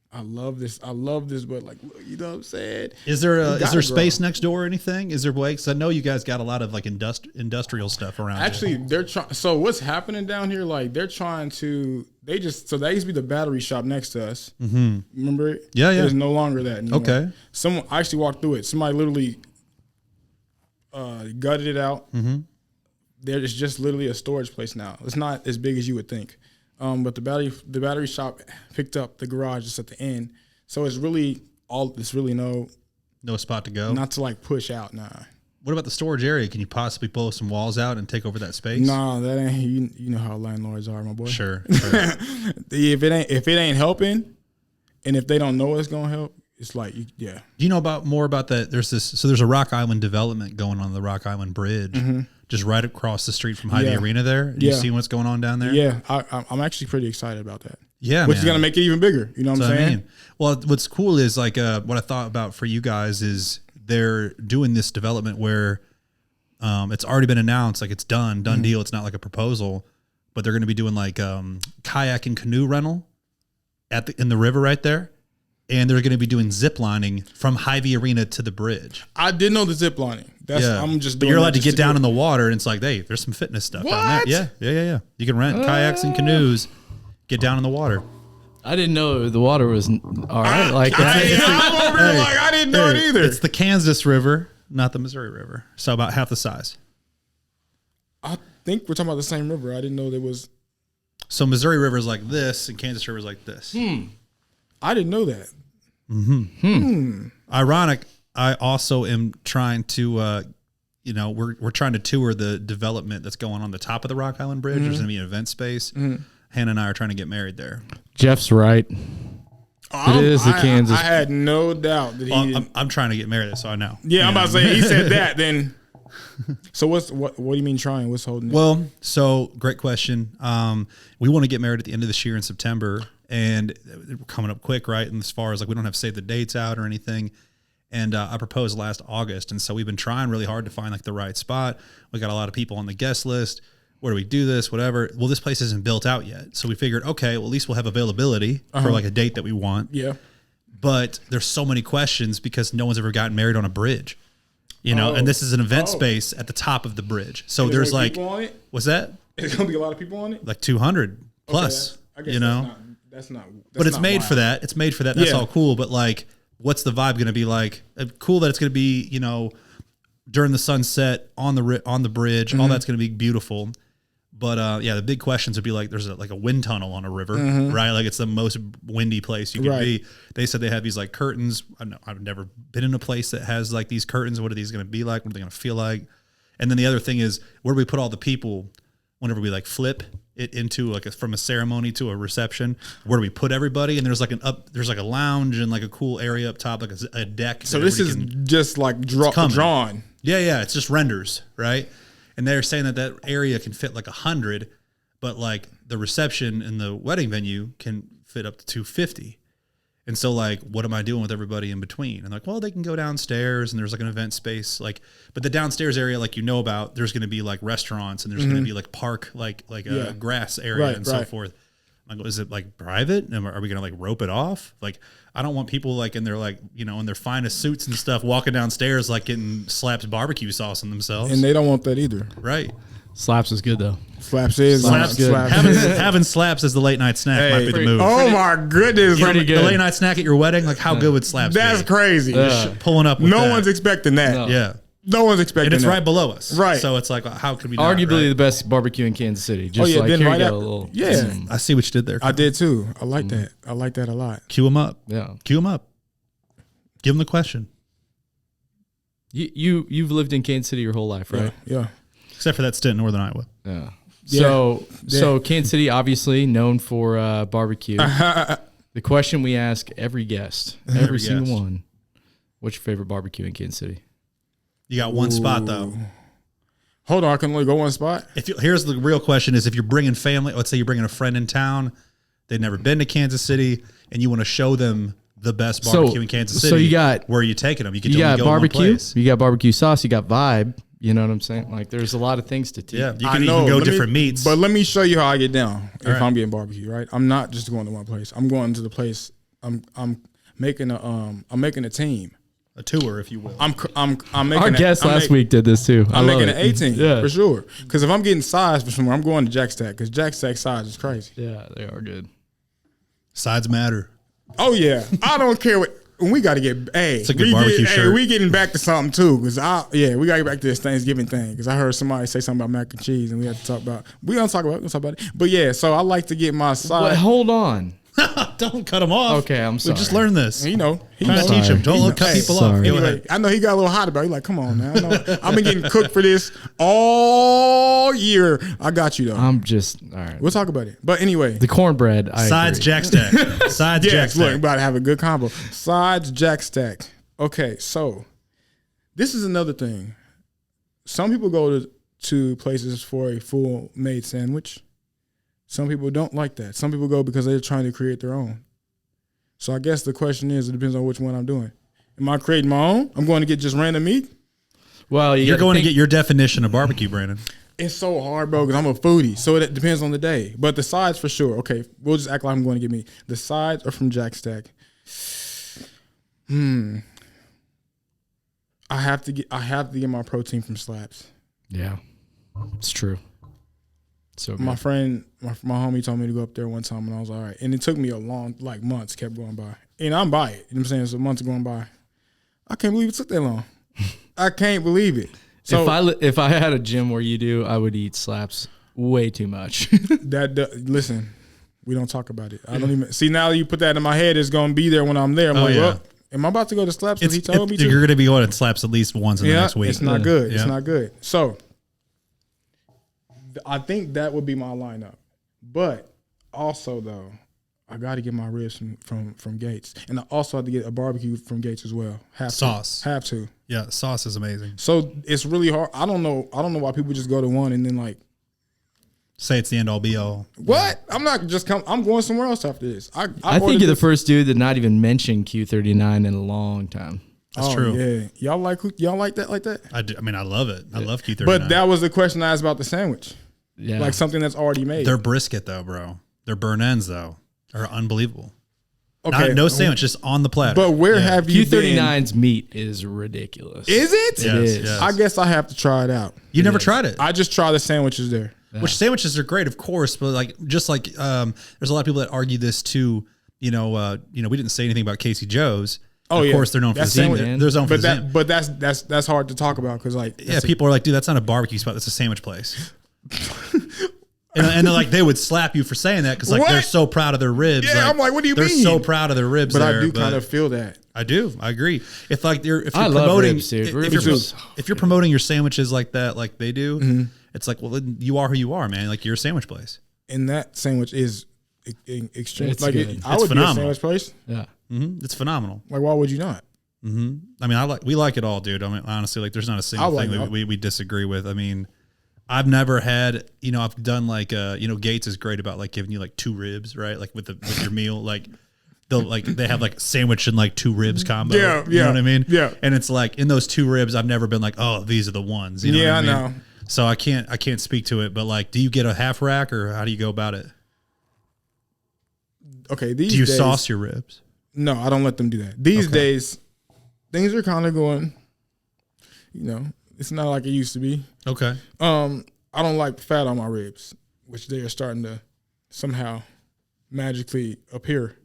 I love this, but like, you know what I'm saying? Is there space next door or anything? Is there way? Because I know you guys got a lot of like industrial stuff around. Actually, they're trying. So what's happening down here? Like they're trying to. That used to be the battery shop next to us. Mm-hmm. Remember it? Yeah. There's no longer that anymore. Okay. I actually walked through it. Somebody literally gutted it out. Mm-hmm. There is just literally a storage place now. It's not as big as you would think. But the battery shop picked up the garage just at the end. So it's really no spot to go. Not to like push out. Nah. What about the storage area? Can you possibly blow some walls out and take over that space? No, that ain't. You know how landlords are, my boy. Sure. If it ain't helping, and if they don't know it's gonna help, it's like yeah. Do you know more about that? There's a Rock Island development going on the Rock Island Bridge, just right across the street from Hy-Vee Arena. There, you see what's going on down there? Yeah, I'm actually pretty excited about that. Yeah, which is gonna make it even bigger. You know what I'm saying? I mean. Well, what's cool is like what I thought about for you guys is they're doing this development where it's already been announced, like it's done deal. It's not like a proposal, but they're going to be doing like kayak and canoe rental in the river right there. And they're going to be doing zip lining from Hy-Vee Arena to the bridge. I didn't know the zip lining. I'm just. But you're allowed to get down in the water, and it's like, hey, there's some fitness stuff down there. Yeah. You can rent kayaks and canoes, get down in the water. I didn't know the water was all right. I didn't know it either. It's the Kansas River, not the Missouri River. So about half the size. I think we're talking about the same river. I didn't know there was. So Missouri River is like this, and Kansas River is like this. I didn't know that. Ironic. I also am trying to, we're trying to tour the development that's going on the top of the Rock Island Bridge. There's going to be an event space. Hannah and I are trying to get married there. Jeff's right. It is the Kansas. I had no doubt that he. I'm trying to get married, so I know. Yeah, I'm about to say he said that. Then, so what do you mean trying? What's holding it? Well, so great question. We want to get married at the end of this year in September, and we're coming up quick, right? And as far as like we don't have to save the dates out or anything. And I proposed last August, and so we've been trying really hard to find like the right spot. We got a lot of people on the guest list. Where do we do this? Whatever. Well, this place isn't built out yet. So we figured, okay, well, at least we'll have availability for like a date that we want. Yeah. But there's so many questions because no one's ever gotten married on a bridge, and this is an event space at the top of the bridge. So there's like, what's that? There's going to be a lot of people on it? Like 200 plus, that's not. But it's made for that. It's made for that. That's all cool. But like, what's the vibe going to be like? Cool that it's going to be, during the sunset on the bridge. All that's going to be beautiful. But the big questions would be like, there's a wind tunnel on a river, right? Like it's the most windy place you can be. They said they have these like curtains. I don't know, I've never been in a place that has like these curtains. What are these going to be like? What are they going to feel like? And then the other thing is, where do we put all the people whenever we like flip it into like from a ceremony to a reception? Where do we put everybody? And there's like a lounge and like a cool area up top, like a deck. So this is just like drawn. Yeah. It's just renders, right? And they're saying that area can fit like 100, but like the reception and the wedding venue can fit up to 250. And so like, what am I doing with everybody in between? And like, well, they can go downstairs and there's like an event space, like, but the downstairs area, like, about, there's going to be like restaurants and there's going to be like park, like a grass area and so forth. Like, is it like private? Are we going to like rope it off? Like, I don't want people like in their like, in their finest suits and stuff walking downstairs like getting Slaps barbecue sauce on themselves. And they don't want that either. Right. Slaps is good though. Slaps good. Having Slaps as the late night snack might be the move. Oh my goodness. Pretty good. The late night snack at your wedding, like how good would Slaps be? That's crazy. Pulling up with No one's expecting that. No. Yeah. No one's expecting and it's that. right below us. Right. So it's like, how could we Arguably the best barbecue in Kansas City. Just like then here right you after, go, a little. Yeah. I see what you did there. I did too. I like that. I like that a lot. Cue them up. Yeah. Cue them up. Give them the question. You've lived in Kansas City your whole life, right? Yeah. Except for that stint in Northern Iowa. Yeah. Yeah. So Kansas City, obviously known for barbecue. The question we ask every guest, every single guest. one: what's your favorite barbecue in Kansas City? You got one spot though. Hold on, I can only go one spot. Here's the real question: is if you're bringing family, let's say you're bringing a friend in town, they've never been to Kansas City, and you want to show them the best barbecue in Kansas City. So you got, where are you taking them? You can you got go barbecue, one place. you got barbecue sauce, you got vibe. You know what I'm saying? Like, there's a lot of things to teach. Yeah, you can even go different meats. But let me show you how I get down if right. I'm getting barbecue. Right, I'm not just going to one place. I'm going to the place. I'm making a team. A tour, if you will. I'm making. Our guest last week did this too. I'm making an 18 yeah. for sure. Because if I'm getting size for somewhere, I'm going to Jack Stack because Jack Stack size is crazy. Yeah, they are good. Sides matter. Oh yeah, I don't care what. We got to get. Hey, it's a good barbecue shirt. Hey, we getting back to something too, because we got to get back to this Thanksgiving thing. Because I heard somebody say something about mac and cheese, and we have to talk about. We're gonna talk about it. But yeah, so I like to get my side. But hold on. Don't cut him off. Okay, I'm sorry. We just learned this. You know, Trying to teach him. Don't cut people off. Go Anyway, ahead. I know he got a little hot about it. He's like, come on now. I know. I've been getting cooked for this all year. I got you though. I'm just all right. We'll talk about it. But anyway, The cornbread. Sides agree. Jack Stack. Sides Jack yes, look, Stack. about to have a good combo. Sides Jack Stack. Okay, so this is another thing. Some people go to places for a full made sandwich. Some people don't like that. Some people go because they're trying to create their own. So I guess the question is, it depends on which one I'm doing. Am I creating my own? I'm going to get just random meat? Well, You're going to get your definition of barbecue, Brandon. It's so hard, bro, because I'm a foodie. So it depends on the day. But the sides for sure. Okay, we'll just act like I'm going to get meat. The sides are from Jack Stack. I have to get my protein from Slaps. Yeah, it's true. So good. My friend, my homie told me to go up there one time, and I was all right. And it took me a long, months kept going by. And I'm by it. You know what I'm saying? So months are going by. I can't believe it took that long. I can't believe it. So if I had a gym where you do, I would eat Slaps way too much. listen, we don't talk about it. I don't even see now. You put that in my head, it's gonna be there when I'm there. I'm like, well, am I about to go to Slaps? He told me to. You're going to be going to Slaps at least once in the next week. It's not good. Yeah. It's not good. So I think that would be my lineup. But also though, I got to get my ribs from Gates, and I also have to get a barbecue from Gates as well. Sauce. Have to. Yeah, sauce is amazing. So it's really hard. I don't know why people just go to one and then like say it's the end all be all. What? I'm not just I'm going somewhere else after this. I think you're the first dude to not even mention Q39 in a long time. That's true. Yeah, y'all like that like that? I do. I mean, I love it. I love Q39. But that was the question I asked about the sandwich. Yeah, Like something that's already made. Their brisket though, bro. Their burn ends though are unbelievable. Okay, No sandwich, just on the platter. But where have you been? Q39's meat is ridiculous. Is it? Yes, It is. yes. I guess I have to try it out. You never tried it. I just try the sandwiches there. Which sandwiches are great, of course, but there's a lot of people that argue this too. We didn't say anything about Casey Joe's. Oh, of yeah. course, they're known for the That's sandwich. sandwich. They're known for the sandwich. But that's hard to talk about because People are like, dude, that's not a barbecue spot. That's a sandwich place. and they're like, they would slap you for saying that because What? They're so proud of their ribs. Yeah, I'm like, what do you they're mean? They're so proud of their ribs. But there, I do kind of feel that. I do. I agree. If you're I love promoting, ribs, dude. if you're promoting your sandwiches like that, like they do, it's like, well, then you are who you are, man. Like you're a sandwich place. And that sandwich is extreme. It's Like good. I It's would phenomenal. be a sandwich place. Yeah. It's phenomenal. Like why would you not? I mean, we like it all, dude. I mean, honestly, like there's not a single like thing it. that we disagree with. I mean, I've never had, I've done like, Gates is great about like giving you like 2 ribs, right? Like with your meal, like they have like sandwich and like 2 ribs combo. Yeah, You know what I mean? Yeah. And it's like in those 2 ribs, I've never been like, oh, these are the ones. You know what I mean? know. So I can't speak to it, but like, do you get a half rack or how do you go about it? Okay, Do you days, sauce your ribs? No, I don't let them do that. These days, things are kind of going. It's not like it used to be. Okay. I don't like fat on my ribs, which they are starting to somehow magically appear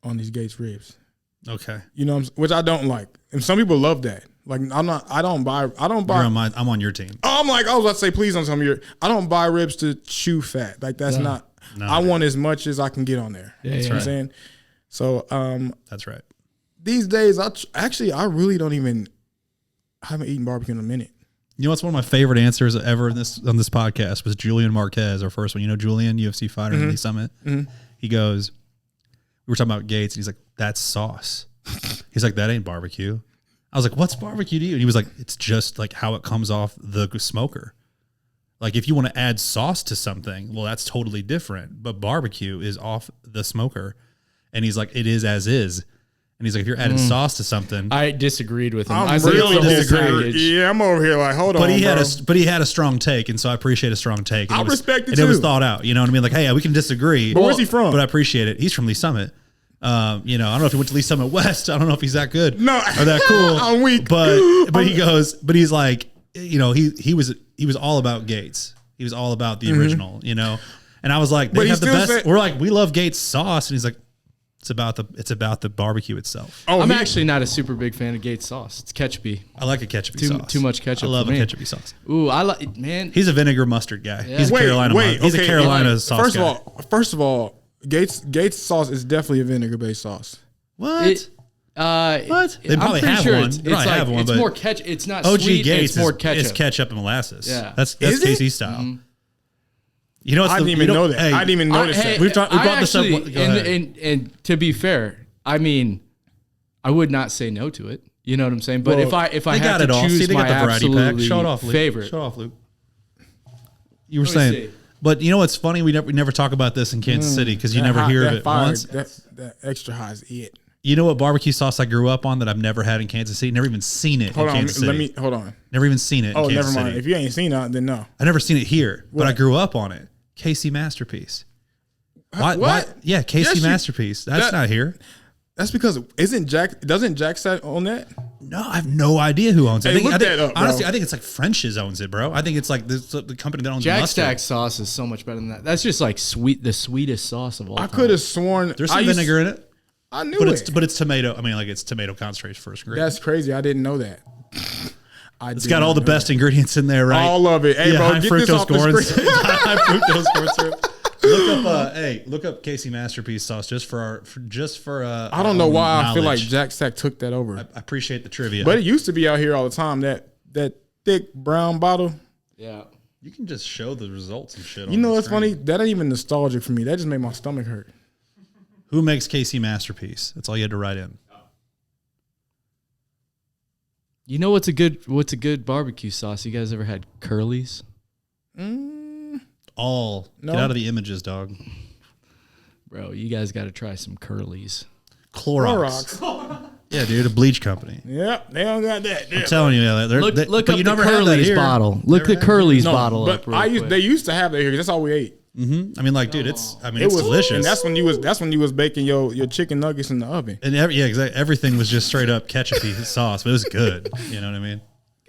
on these Gates ribs. Okay. Which I don't like, and some people love that. Like I don't buy. I'm on your team. I'm like, I was about to say, please don't tell me I don't buy ribs to chew fat. Like that's not. No, I want as much as I can get on there. Yeah, You know what I'm saying? So That's right. these days, I really don't even I haven't eaten barbecue in a minute. You know what's one of my favorite answers ever on this podcast was Julian Marquez, our first one. You know Julian, UFC fighter in the Summit? Mm-hmm. He goes, we were talking about Gates, and he's like, that's sauce. He's like, that ain't barbecue. I was like, what's barbecue to you? And he was like, it's just like how it comes off the smoker. Like if you want to add sauce to something, well, that's totally different. But barbecue is off the smoker. And he's like, it is as is. And he's like, if you're adding sauce to something. I disagreed with him. I really disagreed. Yeah, I'm over here like, hold on. But he had a strong take, and so I appreciate a strong take. I respect it and too. it was thought out. You know what I mean? Like, hey, we can disagree. But where's he from? But I appreciate it. He's from Lee Summit. I don't know if he went to Lee Summit West. I don't know if he's that good. No, or that cool. I'm weak. But he's like, he was all about Gates. He was all about the original, And I was like, they have the best. We're like, we love Gates sauce, and he's like, it's about the barbecue itself. I'm actually not a super big fan of Gates sauce. It's ketchupy. I like a ketchupy sauce. Too much ketchup. I love for a me. ketchupy sauce. Ooh, I like man. He's a vinegar mustard guy. Yeah. He's a Carolina sauce guy. First of all, Gates sauce is definitely a vinegar-based sauce. What? What? They probably have one. They probably have one. It's but more ketchup. It's not OG sweet. Gates It's more ketchup. It's ketchup and molasses. Yeah. That's Is KC it? style. Mm-hmm. I didn't even know that. Hey, I didn't even notice that. We brought this up. Go ahead. And to be fair, I mean, I would not say no to it. You know what I'm saying? But Well, if I had to choose my absolutely favorite, Show it off, Luke. You were saying, but you know what's funny? We never talk about this in Kansas City because you never hear of it once. That extra high is it. You know what barbecue sauce I grew up on that I've never had in Kansas City? Never even seen it in Kansas City. Hold on. Never even seen it in Kansas never mind. City. If you ain't seen it, then no. I never seen it here, but I grew up on it. KC Masterpiece. What? Yeah, KC Masterpiece. That's not here. That's because doesn't Jack Stack own that? No, I have no idea who owns it. Hey, look that up, bro. Honestly, I think it's like French's owns it, bro. I think it's like the company that owns Jack mustard. Stack sauce is so much better than that. That's just like the sweetest sauce of all time. I could have sworn There's some vinegar in it. I knew it. But it's tomato. I mean, like it's tomato concentrate first ingredient. That's crazy. I didn't know that. It's got all the best ingredients in there, right? All of it. Hey, bro, high get fructose this off the screen. High fructose corn syrup. Look up KC Masterpiece sauce just for I don't know why knowledge. I feel like Jack Stack took that over. I appreciate the trivia, but it used to be out here all the time. That thick brown bottle. Yeah. You can just show the results and shit. You know what's funny? That ain't even nostalgic for me. That just made my stomach hurt. Who makes KC Masterpiece? That's all you had to write in. You know what's a good barbecue sauce? You guys ever had Curly's? Get out of the images, dog. Bro, you guys got to try some Curly's. Clorox. Yeah, dude, a bleach company. Yep, they don't got that. I'm telling you, Look up you the Curly's bottle. Look the Curly's bottle up. They used to have that here. That's all we ate. Mm-hmm. I mean, like, dude, it's delicious. And that's when you was baking your chicken nuggets in the oven. And exactly. Everything was just straight up ketchupy sauce, but it was good. You know what I mean?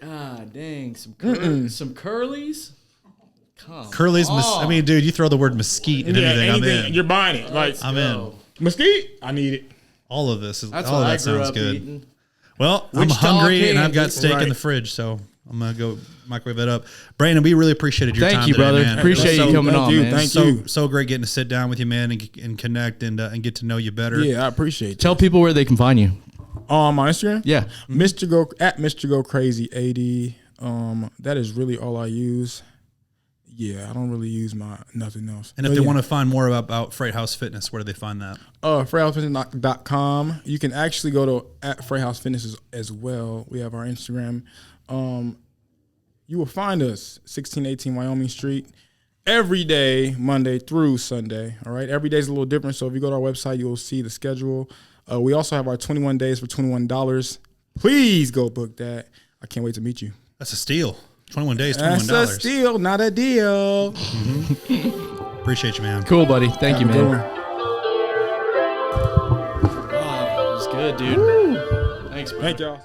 God dang, some Curly's. Curly's. I mean, dude, you throw the word mesquite in anything, I'm in. You're buying it. Like I'm in. Mesquite, I need it. All of this is. That's all what of I that grew sounds up good. eating. Well, I'm Wichita, hungry and I've got Kansas. steak in the fridge, so I'm gonna go microwave that up. Brandon, we really appreciated your time. Thank you, today, brother. man. Appreciate you coming on, man. Thank you. So great getting to sit down with you, man, and connect and get to know you better. Yeah, I appreciate it. Tell people where they can find you. On Instagram? Yeah. Mr. Go Crazy 80. That is really all I use. Yeah, I don't really use nothing else. And if they want to find more about Freight House Fitness, where do they find that? FreightHouseFitness.com. You can actually go to @Freight Fitness as well. We have our Instagram. You will find us 1618 Wyoming Street every day, Monday through Sunday. All right, every day is a little different. So if you go to our website, you'll see the schedule. We also have our 21 days for $21. Please go book that. I can't wait to meet you. That's a steal. 21 days, $21. That's a steal, not a deal. Mm-hmm. Appreciate you, man. Cool, buddy. Thank you, man. Oh, it was good, dude. Thanks, bro. Thank y'all.